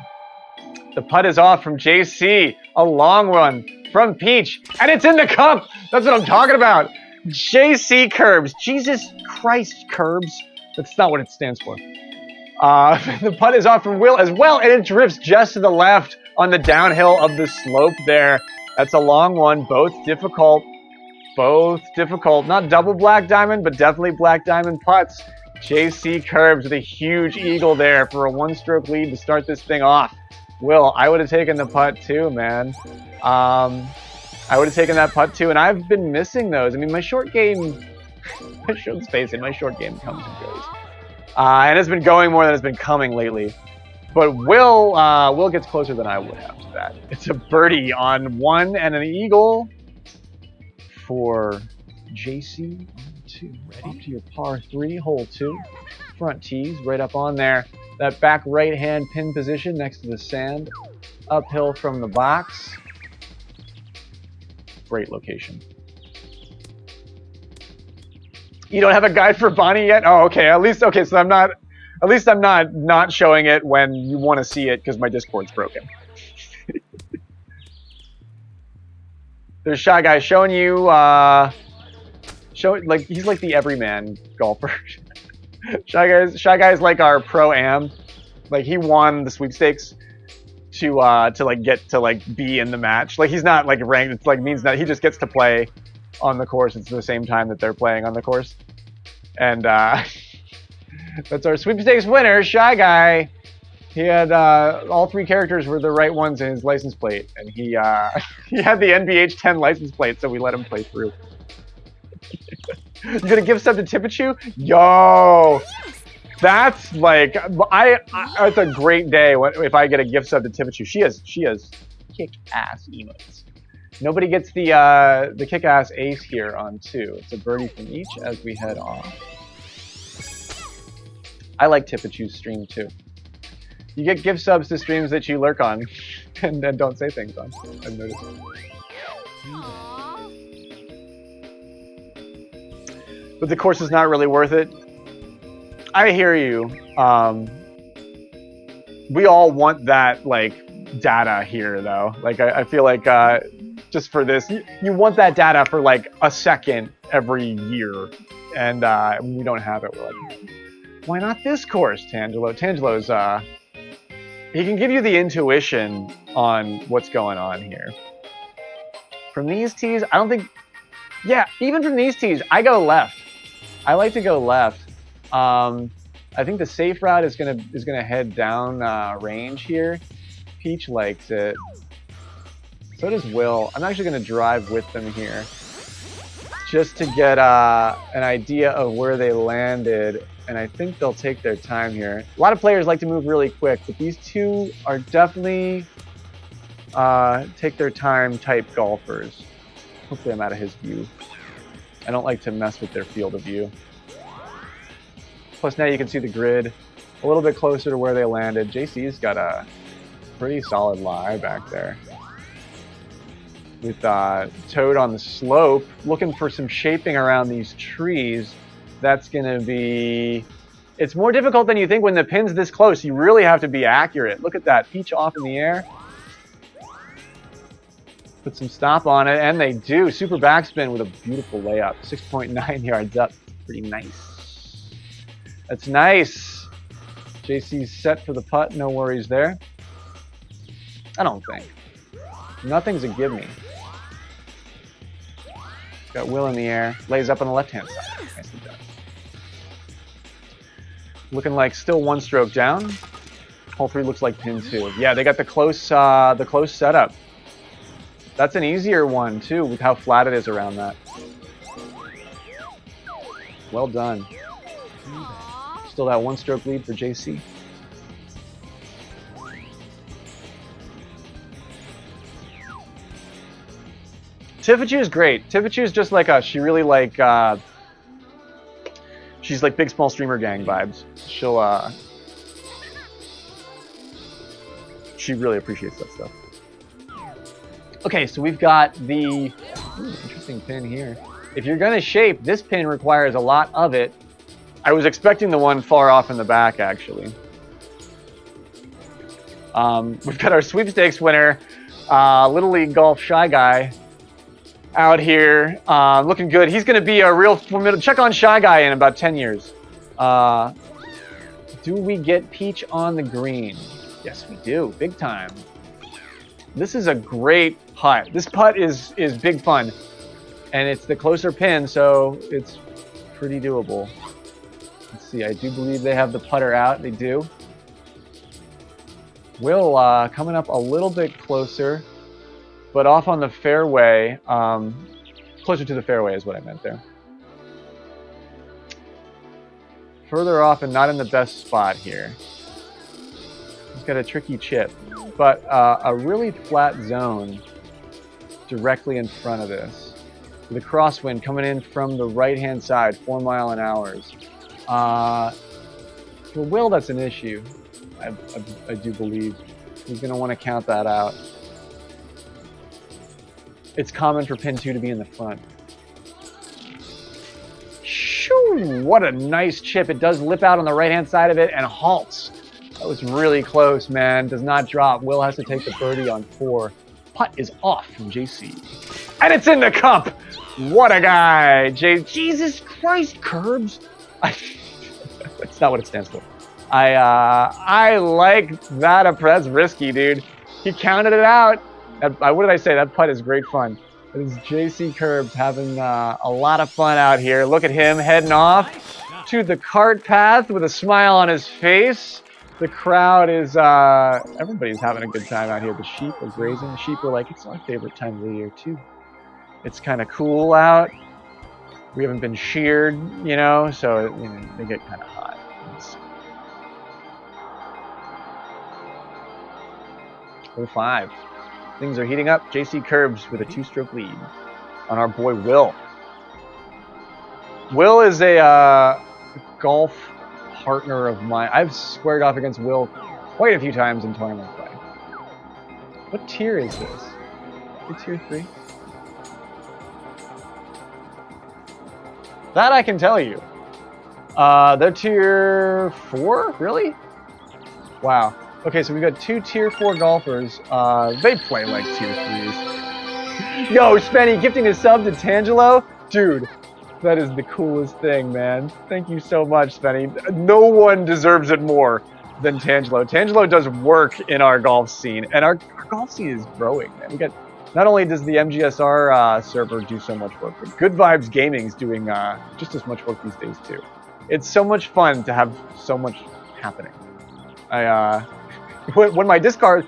the putt is off from JC. A long one from Peach. And it's in the cup! That's what I'm talking about! JC Kirbs. Jesus Christ, Kirbs. That's not what it stands for. The putt is off from Will as well, and it drifts just to the left on the downhill of the slope there. That's a long one. Both difficult. Not double black diamond, but definitely black diamond putts. JC Kirbs with a huge eagle there for a 1-stroke lead to start this thing off. Will, I would have taken the putt too, man. I would have taken that putt too, and I've been missing those. I mean, my short game, let's face it, my short game comes and goes. And it's been going more than it's been coming lately. But Will gets closer than I would have to that. It's a birdie on 1 and an eagle for JC on 2. Ready? Off to your par 3, hole 2. Front tees right up on there. That back right-hand pin position next to the sand. Uphill from the box. Great location. You don't have a guide for Bonnie yet? Oh, okay. At least so I'm not showing it when you want to see it because my Discord's broken. There's Shy Guy showing you he's like the everyman golfer. Shy Guy's like our pro-am. Like he won the sweepstakes to like get to like be in the match. Like he's not like ranked. It's like means that he just gets to play on the course. It's the same time that they're playing on the course. And that's our sweepstakes winner, Shy Guy. He had all 3 characters were the right ones in his license plate, and he had the NBH 10 license plate, so we let him play through. You gonna give sub to Tipichu? Yo, that's like it's a great day if I get a gift sub to Tipichu. She has kick-ass emotes. Nobody gets the kick-ass ace here on 2. It's a birdie from each as we head off. I like Tipichu's stream too. You get gift subs to streams that you lurk on and then don't say things on. I've noticed. But the course is not really worth it. I hear you. We all want that like data here though. Like I feel like just for this, you want that data for like a second every year And when we don't have it, we're like, why not this course, Tangelo? Tangelo's, he can give you the intuition on what's going on here. From these tees, I don't think, yeah, even from these tees, I go left. I like to go left. I think the safe route is gonna head down range here. Peach likes it. So does Will. I'm actually gonna drive with them here, just to get an idea of where they landed. And I think they'll take their time here. A lot of players like to move really quick, but these two are definitely take their time type golfers. Hopefully I'm out of his view. I don't like to mess with their field of view. Plus now you can see the grid a little bit closer to where they landed. JC's got a pretty solid lie back there. With Toad on the slope, looking for some shaping around these trees. That's gonna be, it's more difficult than you think when the pin's this close. You really have to be accurate. Look at that, Peach off in the air. Put some stop on it, and they do. Super backspin with a beautiful layup. 6.9 yards up, pretty nice. That's nice. JC's set for the putt, no worries there. I don't think. Nothing's a give me. Got Will in the air, lays up on the left-hand side. Nicely done. Looking like still one stroke down. Hole 3 looks like pin 2. Yeah, they got the close setup. That's an easier one too, with how flat it is around that. Well done. Still that one stroke lead for JC. Tifachu is great. Tifachu is just like us. She really like, she's like big small streamer gang vibes. She really appreciates that stuff. Okay, so we've got the interesting pin here. If you're gonna shape, this pin requires a lot of it. I was expecting the one far off in the back, actually. We've got our sweepstakes winner, Little League Golf Shy Guy, out here, looking good. He's gonna be a real formidable. Check on Shy Guy in about 10 years. Do we get Peach on the green? Yes, we do. Big time. This is a great putt. This putt is big fun, and it's the closer pin, so it's pretty doable. Let's see. I do believe they have the putter out. They do. Will coming up a little bit closer, but off on the fairway. Closer to the fairway is what I meant there. Further off and not in the best spot here. He's got a tricky chip, but a really flat zone directly in front of this. With a crosswind coming in from the right-hand side, 4 mph. For Will, that's an issue. I do believe he's going to want to count that out. It's common for pin 2 to be in the front. Shoo! What a nice chip. It does lip out on the right-hand side of it and halts. That was really close, man. Does not drop. Will has to take the birdie on 4. Putt is off from JC. And it's in the cup! What a guy! Jesus Christ, Kirbs! That's not what it stands for. I like that. That's risky, dude. He counted it out. What did I say? That putt is great fun. It is JC Kirbs having a lot of fun out here. Look at him heading off to the cart path with a smile on his face. The crowd is, everybody's having a good time out here. The sheep are grazing. The sheep are like, it's our favorite time of the year, too. It's kind of cool out. We haven't been sheared, you know, so they get kind of hot. Hole 5. Things are heating up. JC Kirbs with a 2-stroke lead on our boy Will. Will is a golf partner of mine. I've squared off against Will quite a few times in tournament play. What tier is this? It's tier 3? That I can tell you. They're tier 4? Really? Wow. Okay, so we've got 2 tier 4 golfers. They play like tier 3s. Yo, Spenny gifting a sub to Tangelo? Dude, That is the coolest thing, man. Thank you so much, Spenny. No one deserves it more than Tangelo. Tangelo does work in our golf scene, and our golf scene is growing, man. We got, not only does the MGSR server do so much work, but Good Vibes Gaming's doing just as much work these days too. It's so much fun to have so much happening. When my Discord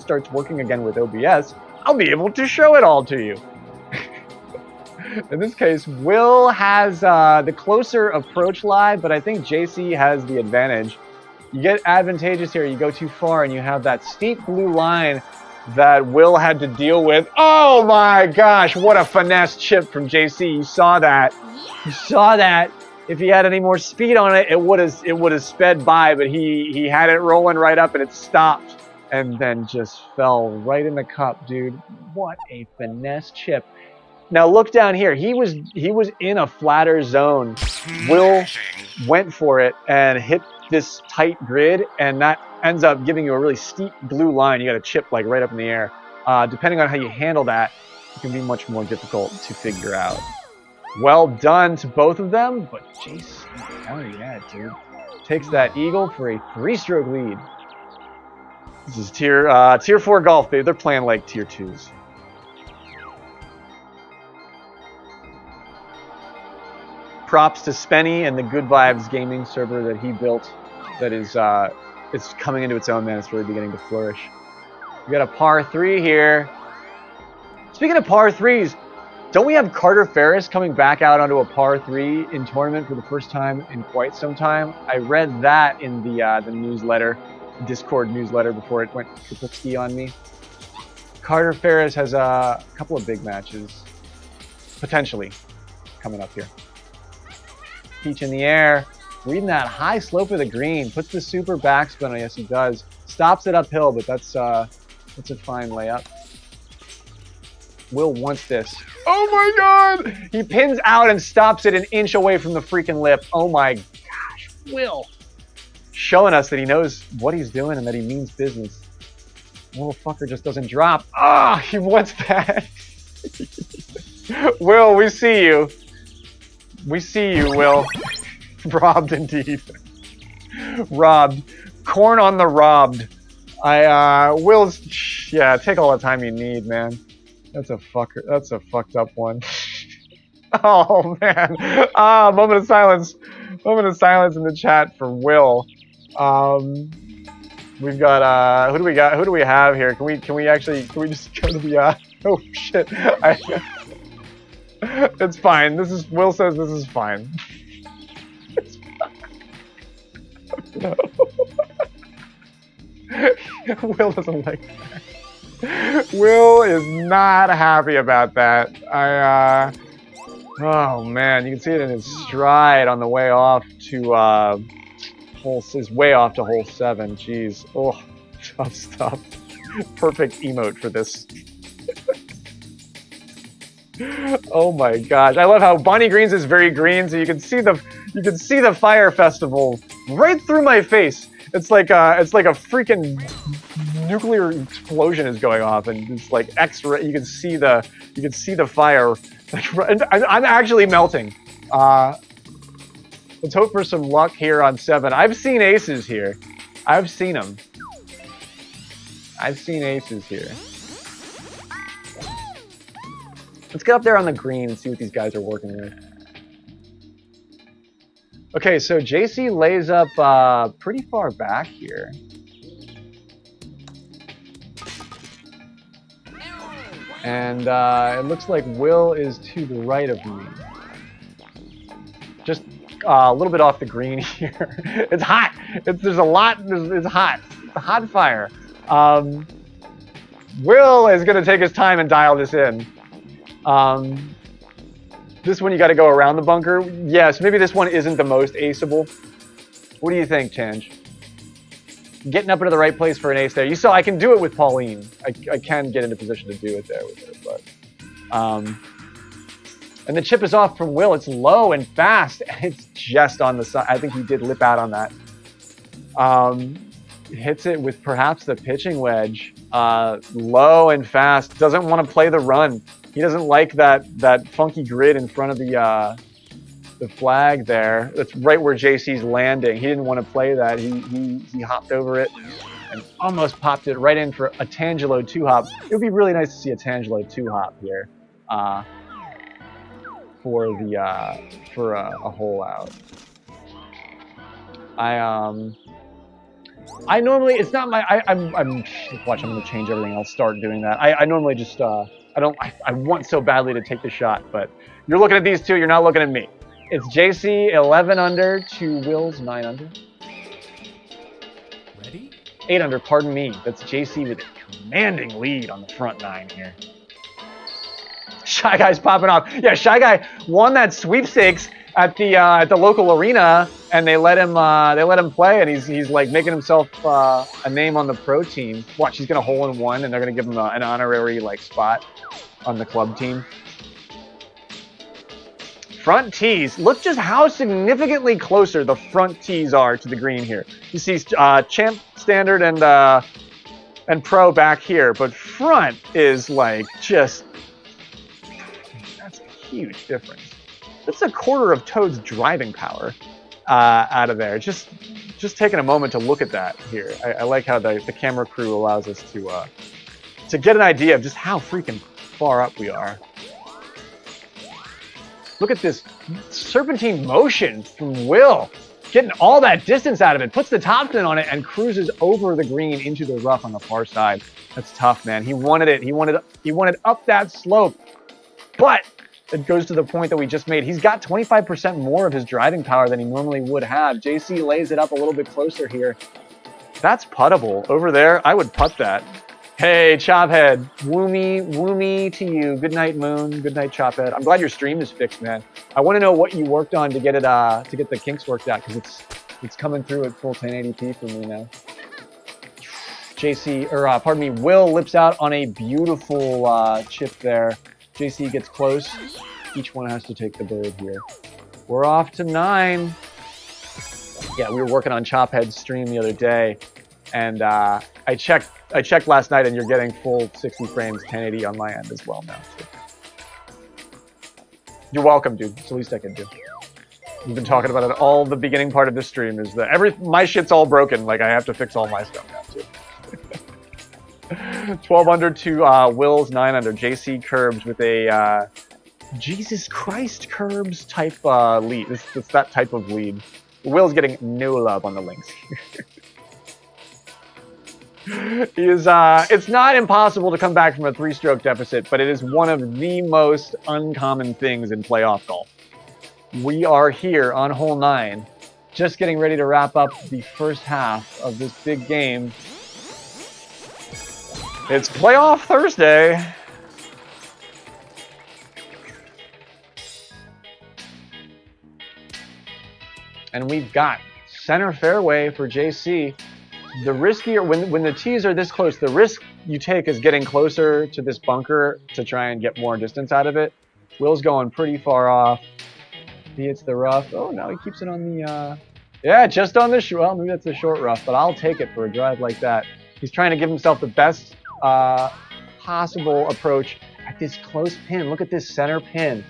starts working again with OBS, I'll be able to show it all to you. In this case, Will has the closer approach lie, but I think JC has the advantage. You get advantageous here, you go too far, and you have that steep blue line that Will had to deal with. Oh my gosh, what a finesse chip from JC. You saw that. You saw that. If he had any more speed on it, it would have sped by, but he had it rolling right up and it stopped and then just fell right in the cup, dude. What a finesse chip. Now look down here. He was in a flatter zone. Will went for it and hit this tight grid, and that ends up giving you a really steep blue line. You got a chip like right up in the air. Depending on how you handle that, it can be much more difficult to figure out. Well done to both of them, but Jace, hell yeah, dude, takes that eagle for a 3-stroke lead. This is tier 4 golf, babe. They're playing like tier 2s. Props to Spenny and the Good Vibes Gaming server that he built. That is, it's coming into its own, man. It's really beginning to flourish. We got a par 3 here. Speaking of par 3s, don't we have Carter Ferris coming back out onto a par 3 in tournament for the first time in quite some time? I read that in the newsletter, Discord newsletter, before it went kaputski on me. Carter Ferris has a couple of big matches, potentially, coming up here. Peach in the air, reading that high slope of the green, puts the super backspin on. Yes, he does. Stops it uphill, but that's a fine layup. Will wants this. Oh my god! He pins out and stops it an inch away from the freaking lip. Oh my gosh, Will. Showing us that he knows what he's doing and that he means business. Little fucker just doesn't drop. Ah, he wants that. Will, we see you. We see you, Will. Robbed indeed. Robbed. Corn on the robbed. Will's, yeah, take all the time you need, man. That's a fucker. That's a fucked up one. Oh man. Moment of silence. Moment of silence in the chat for Will. We've got who do we got? Who do we have here? Can we just go to the oh shit. It's fine. This is Will says this is fine. It's fine. No. Will doesn't like that. Will is not happy about that. Oh man, you can see it in his stride on the way off to his way off to hole 7. Jeez, oh, tough stuff. Perfect emote for this. Oh my gosh, I love how Bonnie Green's is very green, so you can see the fire festival right through my face. It's like a freaking nuclear explosion is going off, and it's like X-ray. You can see the fire. I'm actually melting. Let's hope for some luck here on 7. I've seen aces here. I've seen them. I've seen aces here. Let's get up there on the green and see what these guys are working with. Okay, so JC lays up pretty far back here. And it looks like Will is to the right of me. Just a little bit off the green here. It's hot. There's a lot. It's hot. It's a hot fire. Will is going to take his time and dial this in. This one you got to go around the bunker. Yes, maybe this one isn't the most aceable. What do you think, Change? Getting up into the right place for an ace there. You saw I can do it with Pauline. I can get into position to do it there with her, but and the chip is off from Will. It's low and fast. It's just on the side. I think he did lip out on that. Hits it with perhaps the pitching wedge. Low and fast. Doesn't want to play the run. He doesn't like that funky grid in front of the flag there. That's right where JC's landing. He didn't want to play that. He hopped over it and almost popped it right in for a Tangelo 2-hop. It would be really nice to see a Tangelo 2-hop here for a hole out. I normally, it's not my, watch, I'm going to change everything. I'll start doing that. I normally just, I want so badly to take the shot, but you're looking at these two, you're not looking at me. It's JC 11 under to Will's 9 under. Ready? 8 under, pardon me. That's JC with a commanding lead on the front 9 here. Shy Guy's popping off. Yeah, Shy Guy won that sweepstakes at the local arena, and they let him play, and he's like making himself a name on the pro team. Watch, he's gonna hole in one, and they're gonna give him an honorary like spot on the club team. Front tees. Look just how significantly closer the front tees are to the green here. You see champ, standard, and pro back here, but front is like just, that's a huge difference. That's a quarter of Toad's driving power out of there. Just taking a moment to look at that here. I like how the camera crew allows us to get an idea of just how freaking far up we are. Look at this serpentine motion from Will. Getting all that distance out of it, puts the topspin on it, and cruises over the green into the rough on the far side. That's tough, man. He wanted it. He wanted up that slope. But it goes to the point that we just made. He's got 25% more of his driving power than he normally would have. JC lays it up a little bit closer here. That's puttable. Over there, I would putt that. Hey, Chophead. Woomy to you. Good night, Moon. Good night, Chophead. I'm glad your stream is fixed, man. I want to know what you worked on to get it to get the kinks worked out, because it's coming through at full 1080p for me now. Pardon me, Will lips out on a beautiful chip there. JC gets close. Each one has to take the bird here. We're off to 9. Yeah, we were working on Chophead's stream the other day, and I checked last night, and you're getting full 60 frames, 1080 on my end as well now. So. You're welcome, dude. It's the least I can do. We've been talking about it all the beginning part of this stream. Is that my shit's all broken. Like I have to fix all my stuff now too. 12 under to Will's 9 under. JC Kirbs with a Jesus Christ Kirbs type lead. It's that type of lead. Will's getting no love on the links. It's not impossible to come back from a 3-stroke deficit, but it is one of the most uncommon things in playoff golf. We are here on hole 9, just getting ready to wrap up the first half of this big game. It's playoff Thursday. And we've got center fairway for JC. The riskier, when the tees are this close, the risk you take is getting closer to this bunker to try and get more distance out of it. Will's going pretty far off. He hits the rough. Oh, no, he keeps it on the, yeah, just on the, well, maybe that's the short rough, but I'll take it for a drive like that. He's trying to give himself the best possible approach at this close pin. Look at this center pin.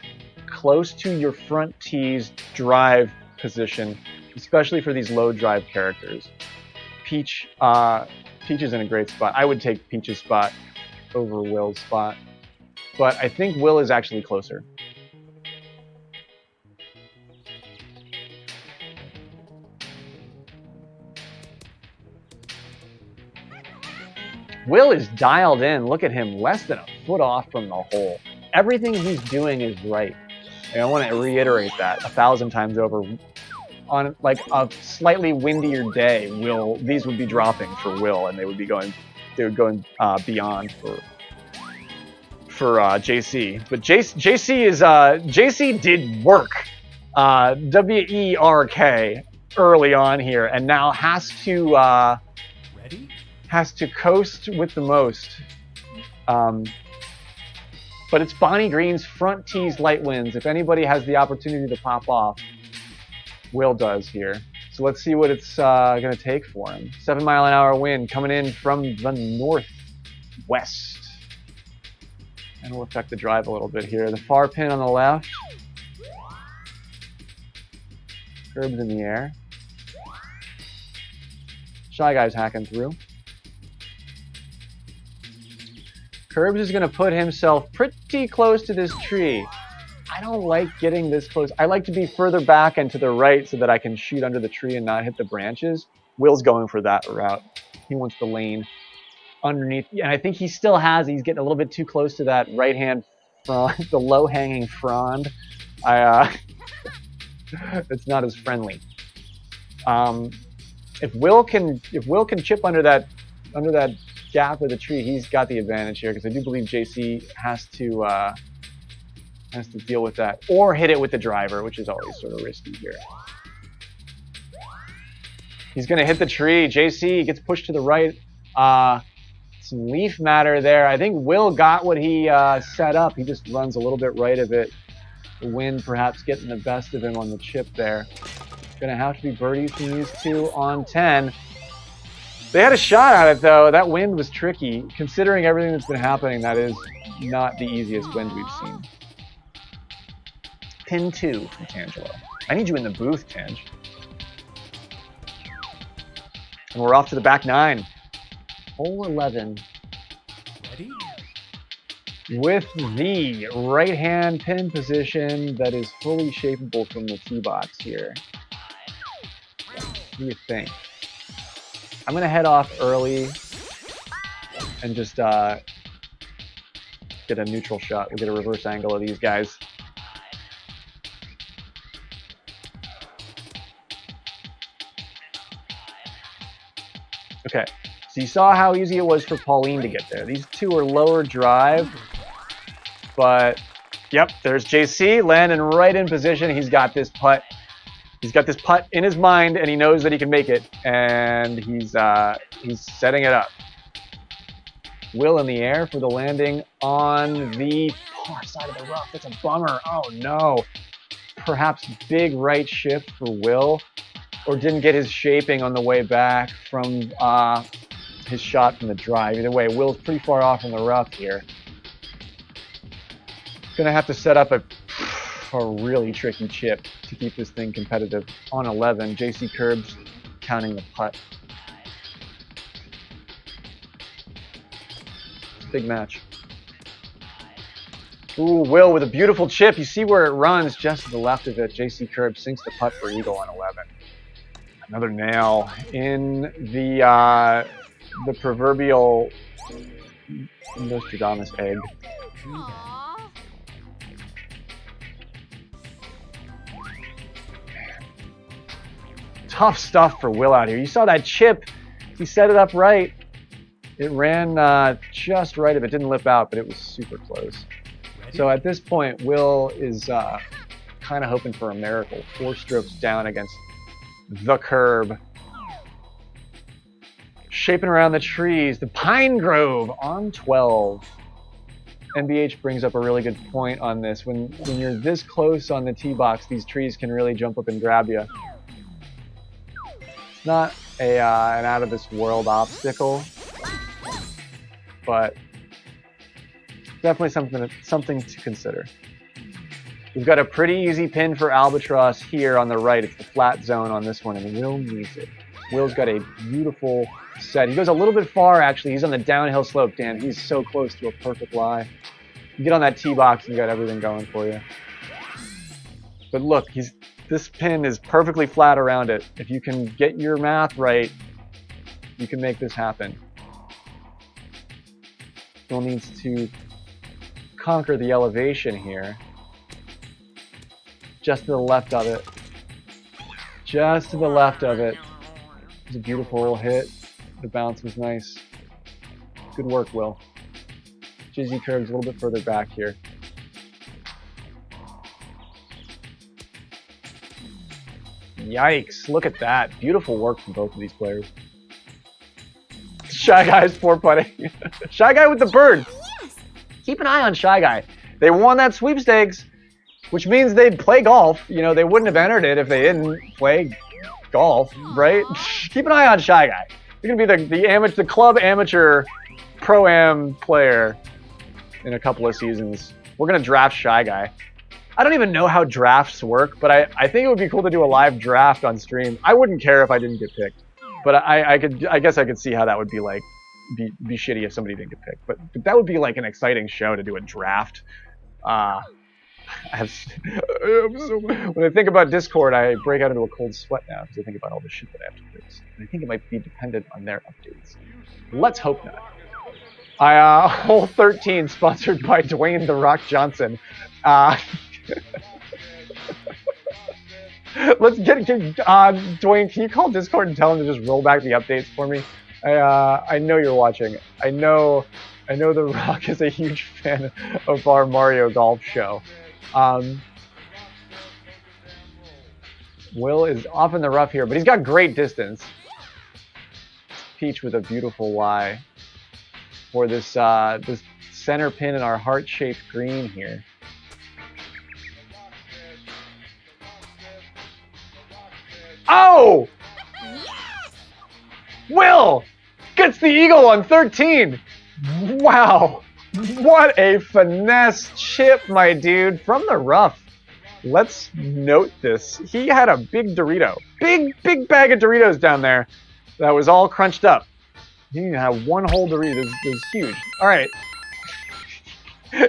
Close to your front tee's drive position, especially for these low drive characters. Peach is in a great spot. I would take Peach's spot over Will's spot, but I think Will is actually closer. Will is dialed in. Look at him, less than a foot off from the hole. Everything he's doing is right. And I want to reiterate that 1,000 times over. On like a slightly windier day, these would be dropping for Will, and they would go beyond for JC. But JC did work, WERK early on here, and now has to coast with the most. But it's Bonnie Green's front tees light winds. If anybody has the opportunity to pop off, Will does here. So let's see what it's going to take for him. 7-mile-an-hour wind coming in from the northwest. And we'll affect the drive a little bit here. The far pin on the left. Kirbs in the air. Shy Guy's hacking through. Kirbs is going to put himself pretty close to this tree. I don't like getting this close. I like to be further back and to the right so that I can shoot under the tree and not hit the branches. Will's going for that route. He wants the lane underneath. And I think he still has, he's getting a little bit too close to that right-hand frond, the low-hanging frond. It's not as friendly. If Will can chip under that gap of the tree, he's got the advantage here because I do believe JC has to deal with that or hit it with the driver, which is always sort of risky here. He's going to hit the tree. JC gets pushed to the right. Some leaf matter there. I think Will got what he set up. He just runs a little bit right of it. The wind perhaps getting the best of him on the chip there. Going to have to be birdies from these two on 10. They had a shot at it, though. That wind was tricky. Considering everything that's been happening, that is not the easiest wind we've seen. Pin 2 from Tangelo. I need you in the booth, Tange. And we're off to the back 9. Hole 11. Ready? With the right-hand pin position that is fully shapeable from the tee box here. What do you think? I'm going to head off early and just get a neutral shot. We'll get a reverse angle of these guys. Okay, so you saw how easy it was for Pauline to get there. These two are lower drive, but yep, there's JC landing right in position. He's got this putt. He's got this putt in his mind, and he knows that he can make it, and he's setting it up. Will in the air for the landing on the far side of the rough. That's a bummer. Oh no. Perhaps big right shift for Will, or didn't get his shaping on the way back from his shot from the drive. Either way, Will's pretty far off in the rough here. Gonna have to set up a really tricky chip to keep this thing competitive. On 11, JC Kirbs counting the putt. Big match. Ooh, Will with a beautiful chip. You see where it runs just to the left of it. JC Kirbs sinks the putt for eagle on 11. Another nail in the proverbial Nostradamus egg. Tough stuff for Will out here. You saw that chip. He set it up right. It ran just right. If it didn't lip out, but it was super close. Ready? So at this point, Will is kind of hoping for a miracle. 4 strokes down against the curb. Shaping around the trees. The Pine Grove on 12. NBH brings up a really good point on this. When you're this close on the tee box, these trees can really jump up and grab you. It's not an out-of-this-world obstacle, but definitely something to consider. We've got a pretty easy pin for Albatross here on the right. It's the flat zone on this one, and Will needs it. Will's got a beautiful set. He goes a little bit far, actually. He's on the downhill slope, Dan. He's so close to a perfect lie. You get on that tee box, and you got everything going for you. But look, this pin is perfectly flat around it. If you can get your math right, you can make this happen. Will needs to conquer the elevation here. Just to the left of it. Just to the left of it. It was a beautiful hit. The bounce was nice. Good work, Will. JC Kirbs a little bit further back here. Yikes, look at that. Beautiful work from both of these players. Shy Guy's 4-putting. Shy Guy with the bird. Yes. Keep an eye on Shy Guy. They won that sweepstakes, which means they'd play golf. You know, they wouldn't have entered it if they didn't play golf, right? Keep an eye on Shy Guy. You're going to be the club amateur pro-am player in a couple of seasons. We're going to draft Shy Guy. I don't even know how drafts work, but I think it would be cool to do a live draft on stream. I wouldn't care if I didn't get picked, but I guess I could see how that would be like, be shitty if somebody didn't get picked. But that would be like an exciting show to do a draft. When I think about Discord, I break out into a cold sweat now because I think about all the shit that I have to fix. And I think it might be dependent on their updates. Let's hope not. Hole 13, sponsored by Dwayne "The Rock" Johnson. Let's get Dwayne, can you call Discord and tell him to just roll back the updates for me? I know you're watching. I know The Rock is a huge fan of our Mario Golf show. Will is off in the rough here, but he's got great distance. Peach with a beautiful lie for this this center pin in our heart-shaped green here. Oh! Will gets the eagle on 13. Wow. What a finesse chip, my dude. From the rough. Let's note this. He had a big Dorito. Big bag of Doritos down there that was all crunched up. He didn't have one whole Dorito. It was huge. All right.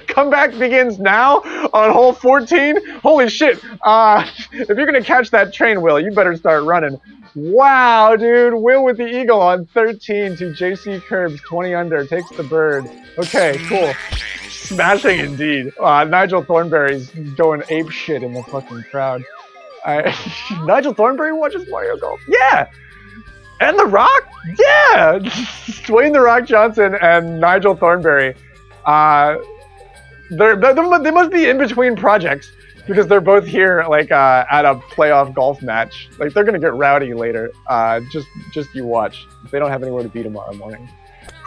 Comeback begins now on hole 14. Holy shit. If you're going to catch that train, Will, you better start running. Wow, dude. Will with the eagle on 13 to JC Kirbs, 20 under. Takes the bird. Okay, cool. Smashing indeed. Nigel Thornberry's going ape shit in the fucking crowd. Nigel Thornberry watches Mario Golf? Yeah! And The Rock? Yeah! Dwayne "The Rock" Johnson and Nigel Thornberry. They must be in between projects because they're both here like at a playoff golf match. Like they're gonna get rowdy later. Just you watch. They don't have anywhere to be tomorrow morning.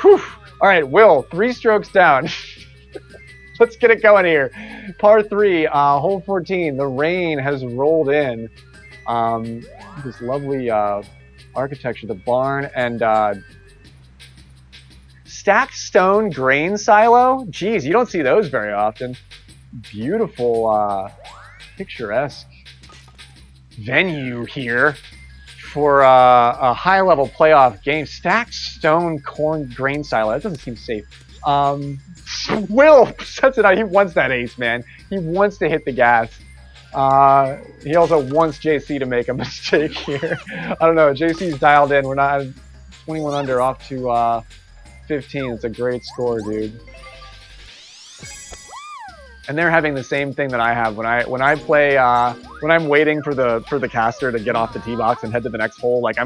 Whew. All right, Will, 3 strokes down. Let's get it going here. Par 3, hole 14. The rain has rolled in. This lovely architecture, the barn and. Stacked stone grain silo? Geez, you don't see those very often. Beautiful, picturesque venue here for a high-level playoff game. Stacked stone corn grain silo. That doesn't seem safe. Will sets it out. He wants that ace, man. He wants to hit the gas. He also wants JC to make a mistake here. I don't know. JC's dialed in. We're not 21 under off to 15. It's a great score, dude. And they're having the same thing that I have when I play when I'm waiting for the caster to get off the tee box and head to the next hole. Like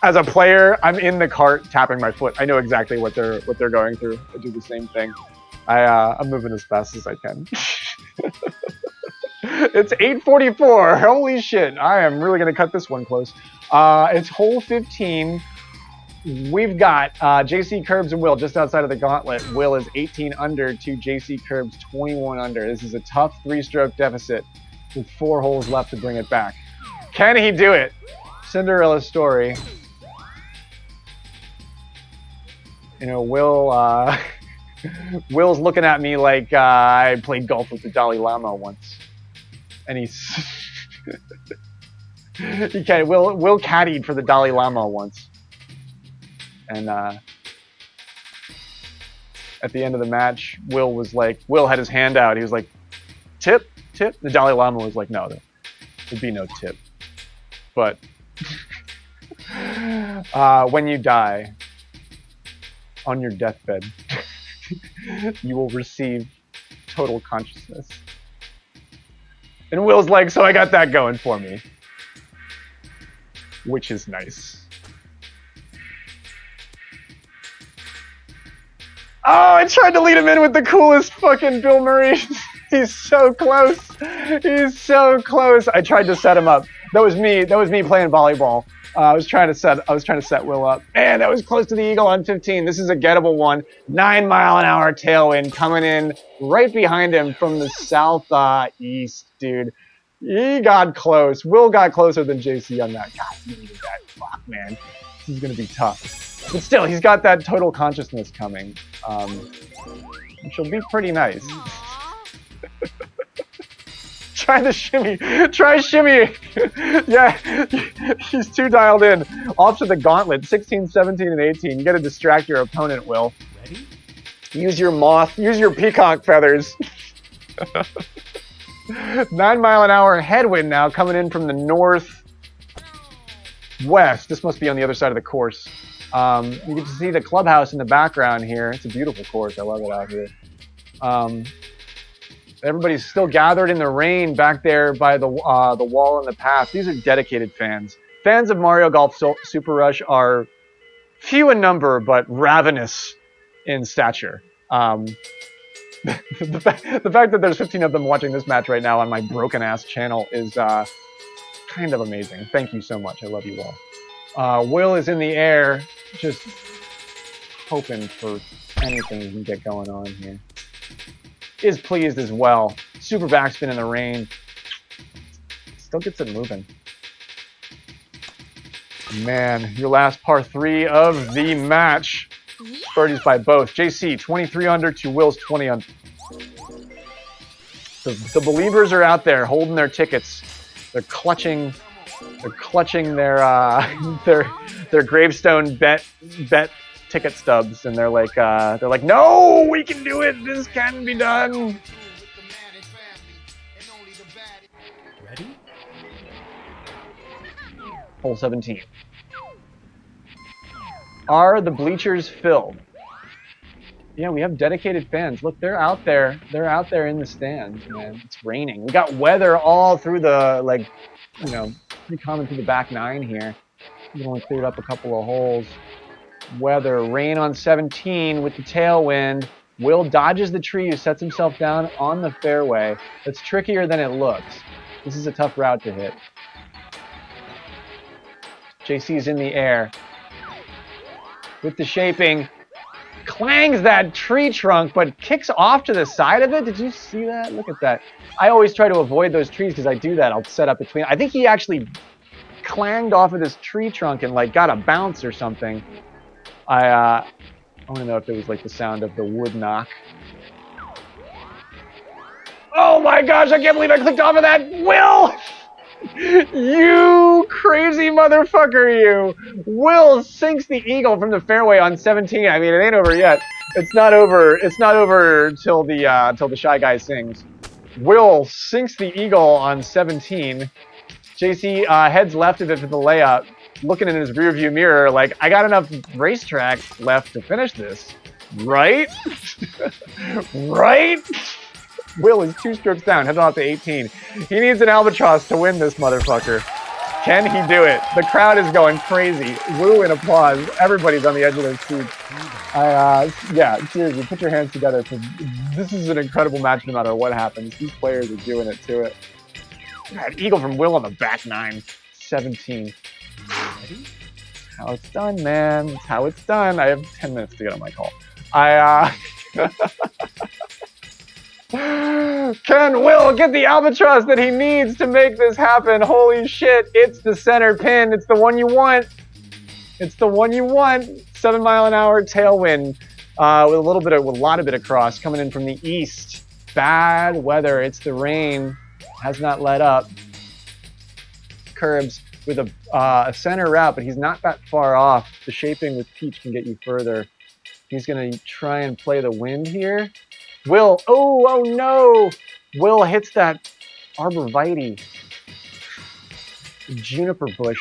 as a player, I'm in the cart tapping my foot. I know exactly what they're going through. I do the same thing. I'm moving as fast as I can. It's 8:44. Holy shit! I am really gonna cut this one close. It's hole 15. We've got JC Kirbs and Will just outside of the gauntlet. Will is 18 under to JC Kirbs 21 under. This is a tough 3-stroke deficit with 4 holes left to bring it back. Can he do it? Cinderella story. You know, Will's looking at me like I played golf with the Dalai Lama once. And he's... Will caddied for the Dalai Lama once. And at the end of the match, Will had his hand out. He was like, tip. The Dalai Lama was like, no, there'd be no tip. But when you die on your deathbed, you will receive total consciousness. And Will's like, so I got that going for me. Which is nice. Oh, I tried to lead him in with the coolest fucking Bill Murray. He's so close. He's so close. I tried to set him up. That was me playing volleyball. I was trying to set Will up. Man, that was close to the eagle on 15. This is a gettable one. 9-mile-an-hour tailwind coming in right behind him from the southeast, dude. He got close. Will got closer than JC on that. God, he needed that. Fuck, man. This is gonna be tough. But still, he's got that total consciousness coming. which will be pretty nice. Try the shimmy. Try shimmy. Yeah, he's too dialed in. Off to the gauntlet. 16, 17, and 18. You got to distract your opponent, Will. Ready? Use your moth. Use your peacock feathers. 9-mile-an-hour headwind now coming in from the northwest. This must be on the other side of the course. You get to see the clubhouse in the background here. It's a beautiful course. I love it out here. Everybody's still gathered in the rain back there by the wall and the path. These are dedicated fans. Fans of Mario Golf Super Rush are few in number, but ravenous in stature. The fact that there's 15 of them watching this match right now on my broken-ass channel is kind of amazing. Thank you so much. I love you all. Will is in the air, just hoping for anything he can get going on here. Is pleased as well. Super backspin in the rain. Still gets it moving. Man, your last par 3 of the match. Birdies by both. JC 23 under to Will's 20 under. The believers are out there holding their tickets. They're clutching their gravestone bet ticket stubs, and they're like, no, we can do it. This can be done. Ready? Hole 17. Are the bleachers filled? Yeah, we have dedicated fans. Look, they're out there. They're out there in the stands, man. It's raining. We got weather all through the, pretty common through the back 9 here. We only cleared up a couple of holes. Weather, rain on 17 with the tailwind. Will dodges the tree, who sets himself down on the fairway. It's trickier than it looks. This is a tough route to hit. JC's in the air. With the shaping, clangs that tree trunk, but kicks off to the side of it. Did you see that? Look at that. I always try to avoid those trees because I do that. I'll set up between. I think he actually clanged off of this tree trunk and got a bounce or something. I want to know if it was the sound of the wood knock. Oh my gosh, I can't believe I clicked off of that. Will! You crazy motherfucker, you. Will sinks the eagle from the fairway on 17. I mean, it ain't over yet. It's not over. It's not over till the shy guy sings. Will sinks the eagle on 17. JC heads left of it for the layup, looking in his rearview mirror I got enough racetrack left to finish this. Right? Right? Will is 2 strokes down, heading off to 18. He needs an albatross to win this motherfucker. Can he do it? The crowd is going crazy. Woo and applause. Everybody's on the edge of their seats. Yeah, seriously, put your hands together. This is an incredible match no matter what happens. These players are doing it to it. God, eagle from Will on the back 9. 17. Ready? How it's done, man. It's how it's done. I have 10 minutes to get on my call. Can Will get the albatross that he needs to make this happen? Holy shit, it's the center pin. It's the one you want. It's the one you want. 7-mile-an-hour tailwind with a lot of cross coming in from the east. Bad weather. It's the rain. Has not let up. Kirbs with a center route, but he's not that far off. The shaping with Peach can get you further. He's going to try and play the wind here. Will, oh no! Will hits that arborvitae. Juniper bush.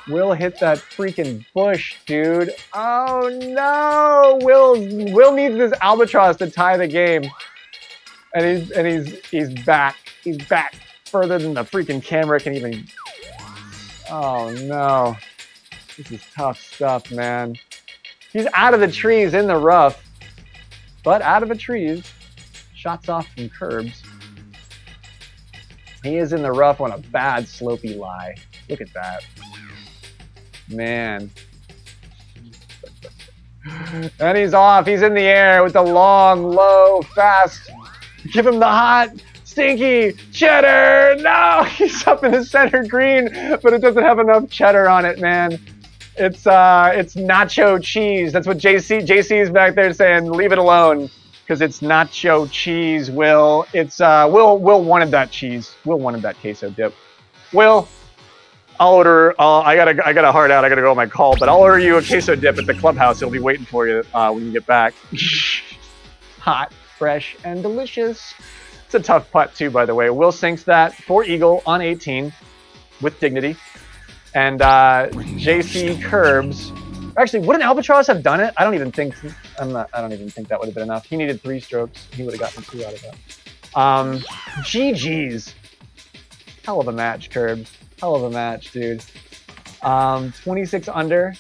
Will hit that freaking bush, dude. Oh no! Will needs this albatross to tie the game. And he's back. He's back further than the freaking camera can even. Oh no. This is tough stuff, man. He's out of the trees in the rough. But out of the trees, shots off from Kirbs. He is in the rough on a bad slopey lie. Look at that. Man. And he's off. He's in the air with the long, low, fast. Give him the hot, stinky cheddar. No, he's up in the center green, but it doesn't have enough cheddar on it, man. It's nacho cheese. That's what JC's back there saying. Leave it alone. because it's nacho cheese, Will. It's, Will wanted that cheese. Will wanted that queso dip. Will, I'll order, I got a heart out, I gotta go on my call, but I'll order you a queso dip at the clubhouse. It'll be waiting for you when you get back. Hot, fresh, and delicious. It's a tough putt too, by the way. Will sinks that for eagle on 18 with dignity. And JC Kirbs. Actually, would an albatross have done it? I don't even think that would have been enough. He needed 3 strokes. He would have gotten 2 out of that. GG's. Hell of a match, Kirbs. Hell of a match, dude. 26 under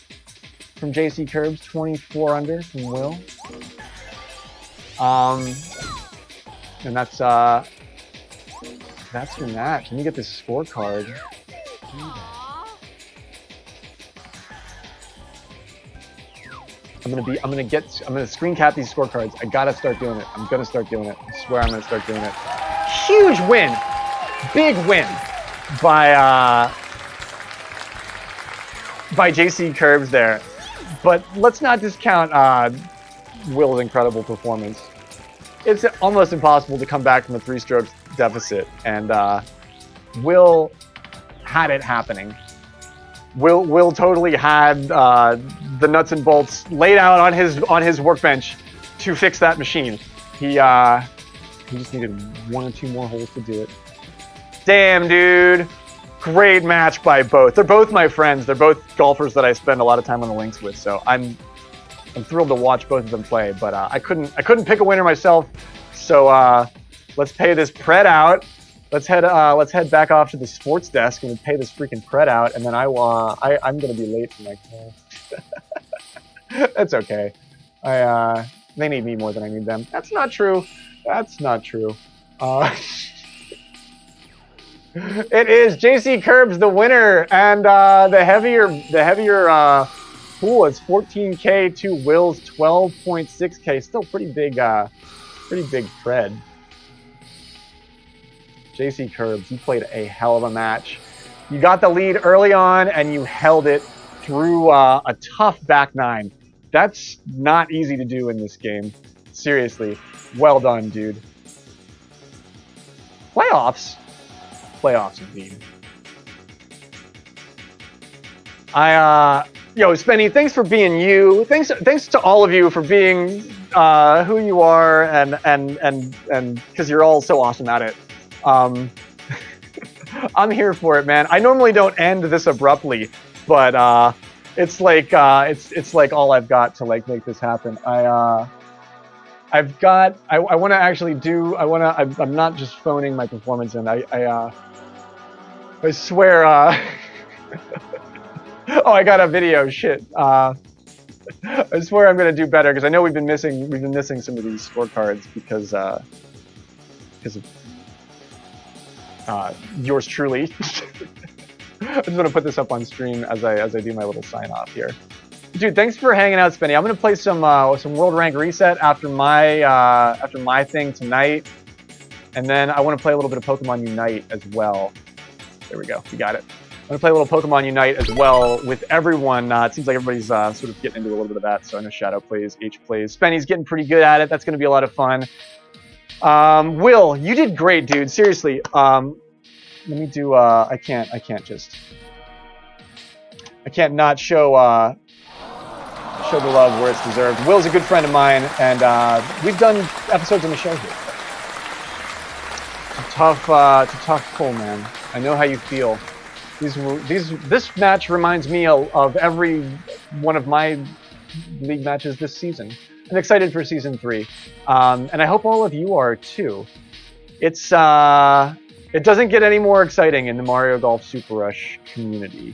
from JC Kirbs, 24 under from Will. And that's your match. Let me get this scorecard. I'm gonna screen cap these scorecards. I gotta start doing it. I'm gonna start doing it. I swear I'm gonna start doing it. Huge win, big win by JC Kirbs there. But let's not discount Will's incredible performance. It's almost impossible to come back from a 3 strokes deficit, and Will had it happening. Will totally had the nuts and bolts laid out on his workbench to fix that machine. He just needed 1 or 2 more holes to do it. Damn, dude. Great match by both. They're both my friends. They're both golfers that I spend a lot of time on the links with, so I'm thrilled to watch both of them play, but I couldn't pick a winner myself. So let's pay this pred out. Let's head back off to the sports desk and pay this freaking pred out, and then I'm gonna be late for my call. That's okay. They need me more than I need them. That's not true. That's not true. It is JC Kirbs the winner, and the heavier pool is 14K to Will's 12.6K. Still pretty big spread. JC Kirbs, you played a hell of a match. You got the lead early on, and you held it through a tough back 9. That's not easy to do in this game. Seriously, well done, dude. Playoffs indeed. Yo, Spenny, thanks for being you. Thanks to all of you for being who you are, and because you're all so awesome at it. I'm here for it, man. I normally don't end this abruptly, but it's like all I've got to like make this happen. I want to actually do. I'm not just phoning my performance in. I swear. Oh, I got a video. Shit. I swear I'm gonna do better because I know we've been missing some of these scorecards because of yours truly. I just want to put this up on stream as I do my little sign off here. Dude, thanks for hanging out, Spenny. I'm gonna play some World Rank Reset after my thing tonight, and then I want to play a little bit of Pokemon Unite as well. There we go. We got it. I'm gonna play a little Pokemon Unite as well with everyone. It seems like everybody's sort of getting into a little bit of that. So I know Shadow plays, H plays. Spenny's getting pretty good at it. That's gonna be a lot of fun. Will, you did great, dude. Seriously. Let me do. I can't not show the love where it's deserved. Will's a good friend of mine, and we've done episodes on the show here. It's a tough pull, man. I know how you feel. This match reminds me of every one of my league matches this season. I'm excited for season 3, and I hope all of you are too. It doesn't get any more exciting in the Mario Golf Super Rush community.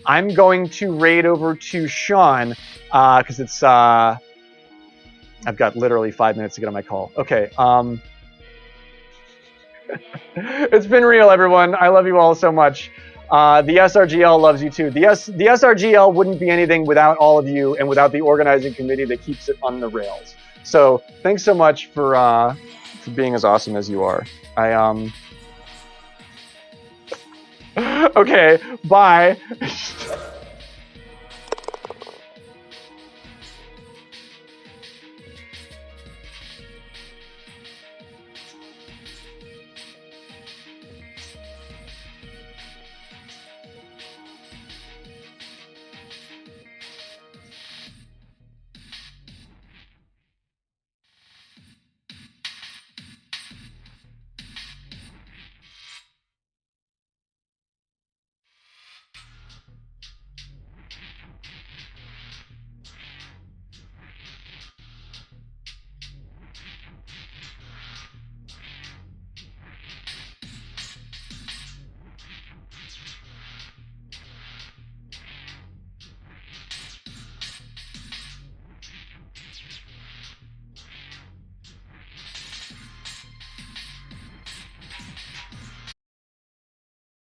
I'm going to raid over to Sean because it's I've got literally 5 minutes to get on my call. Okay. It's been real, everyone. I love you all so much. The SRGL loves you too. The SRGL wouldn't be anything without all of you and without the organizing committee that keeps it on the rails. So thanks so much for being as awesome as you are. Okay, bye.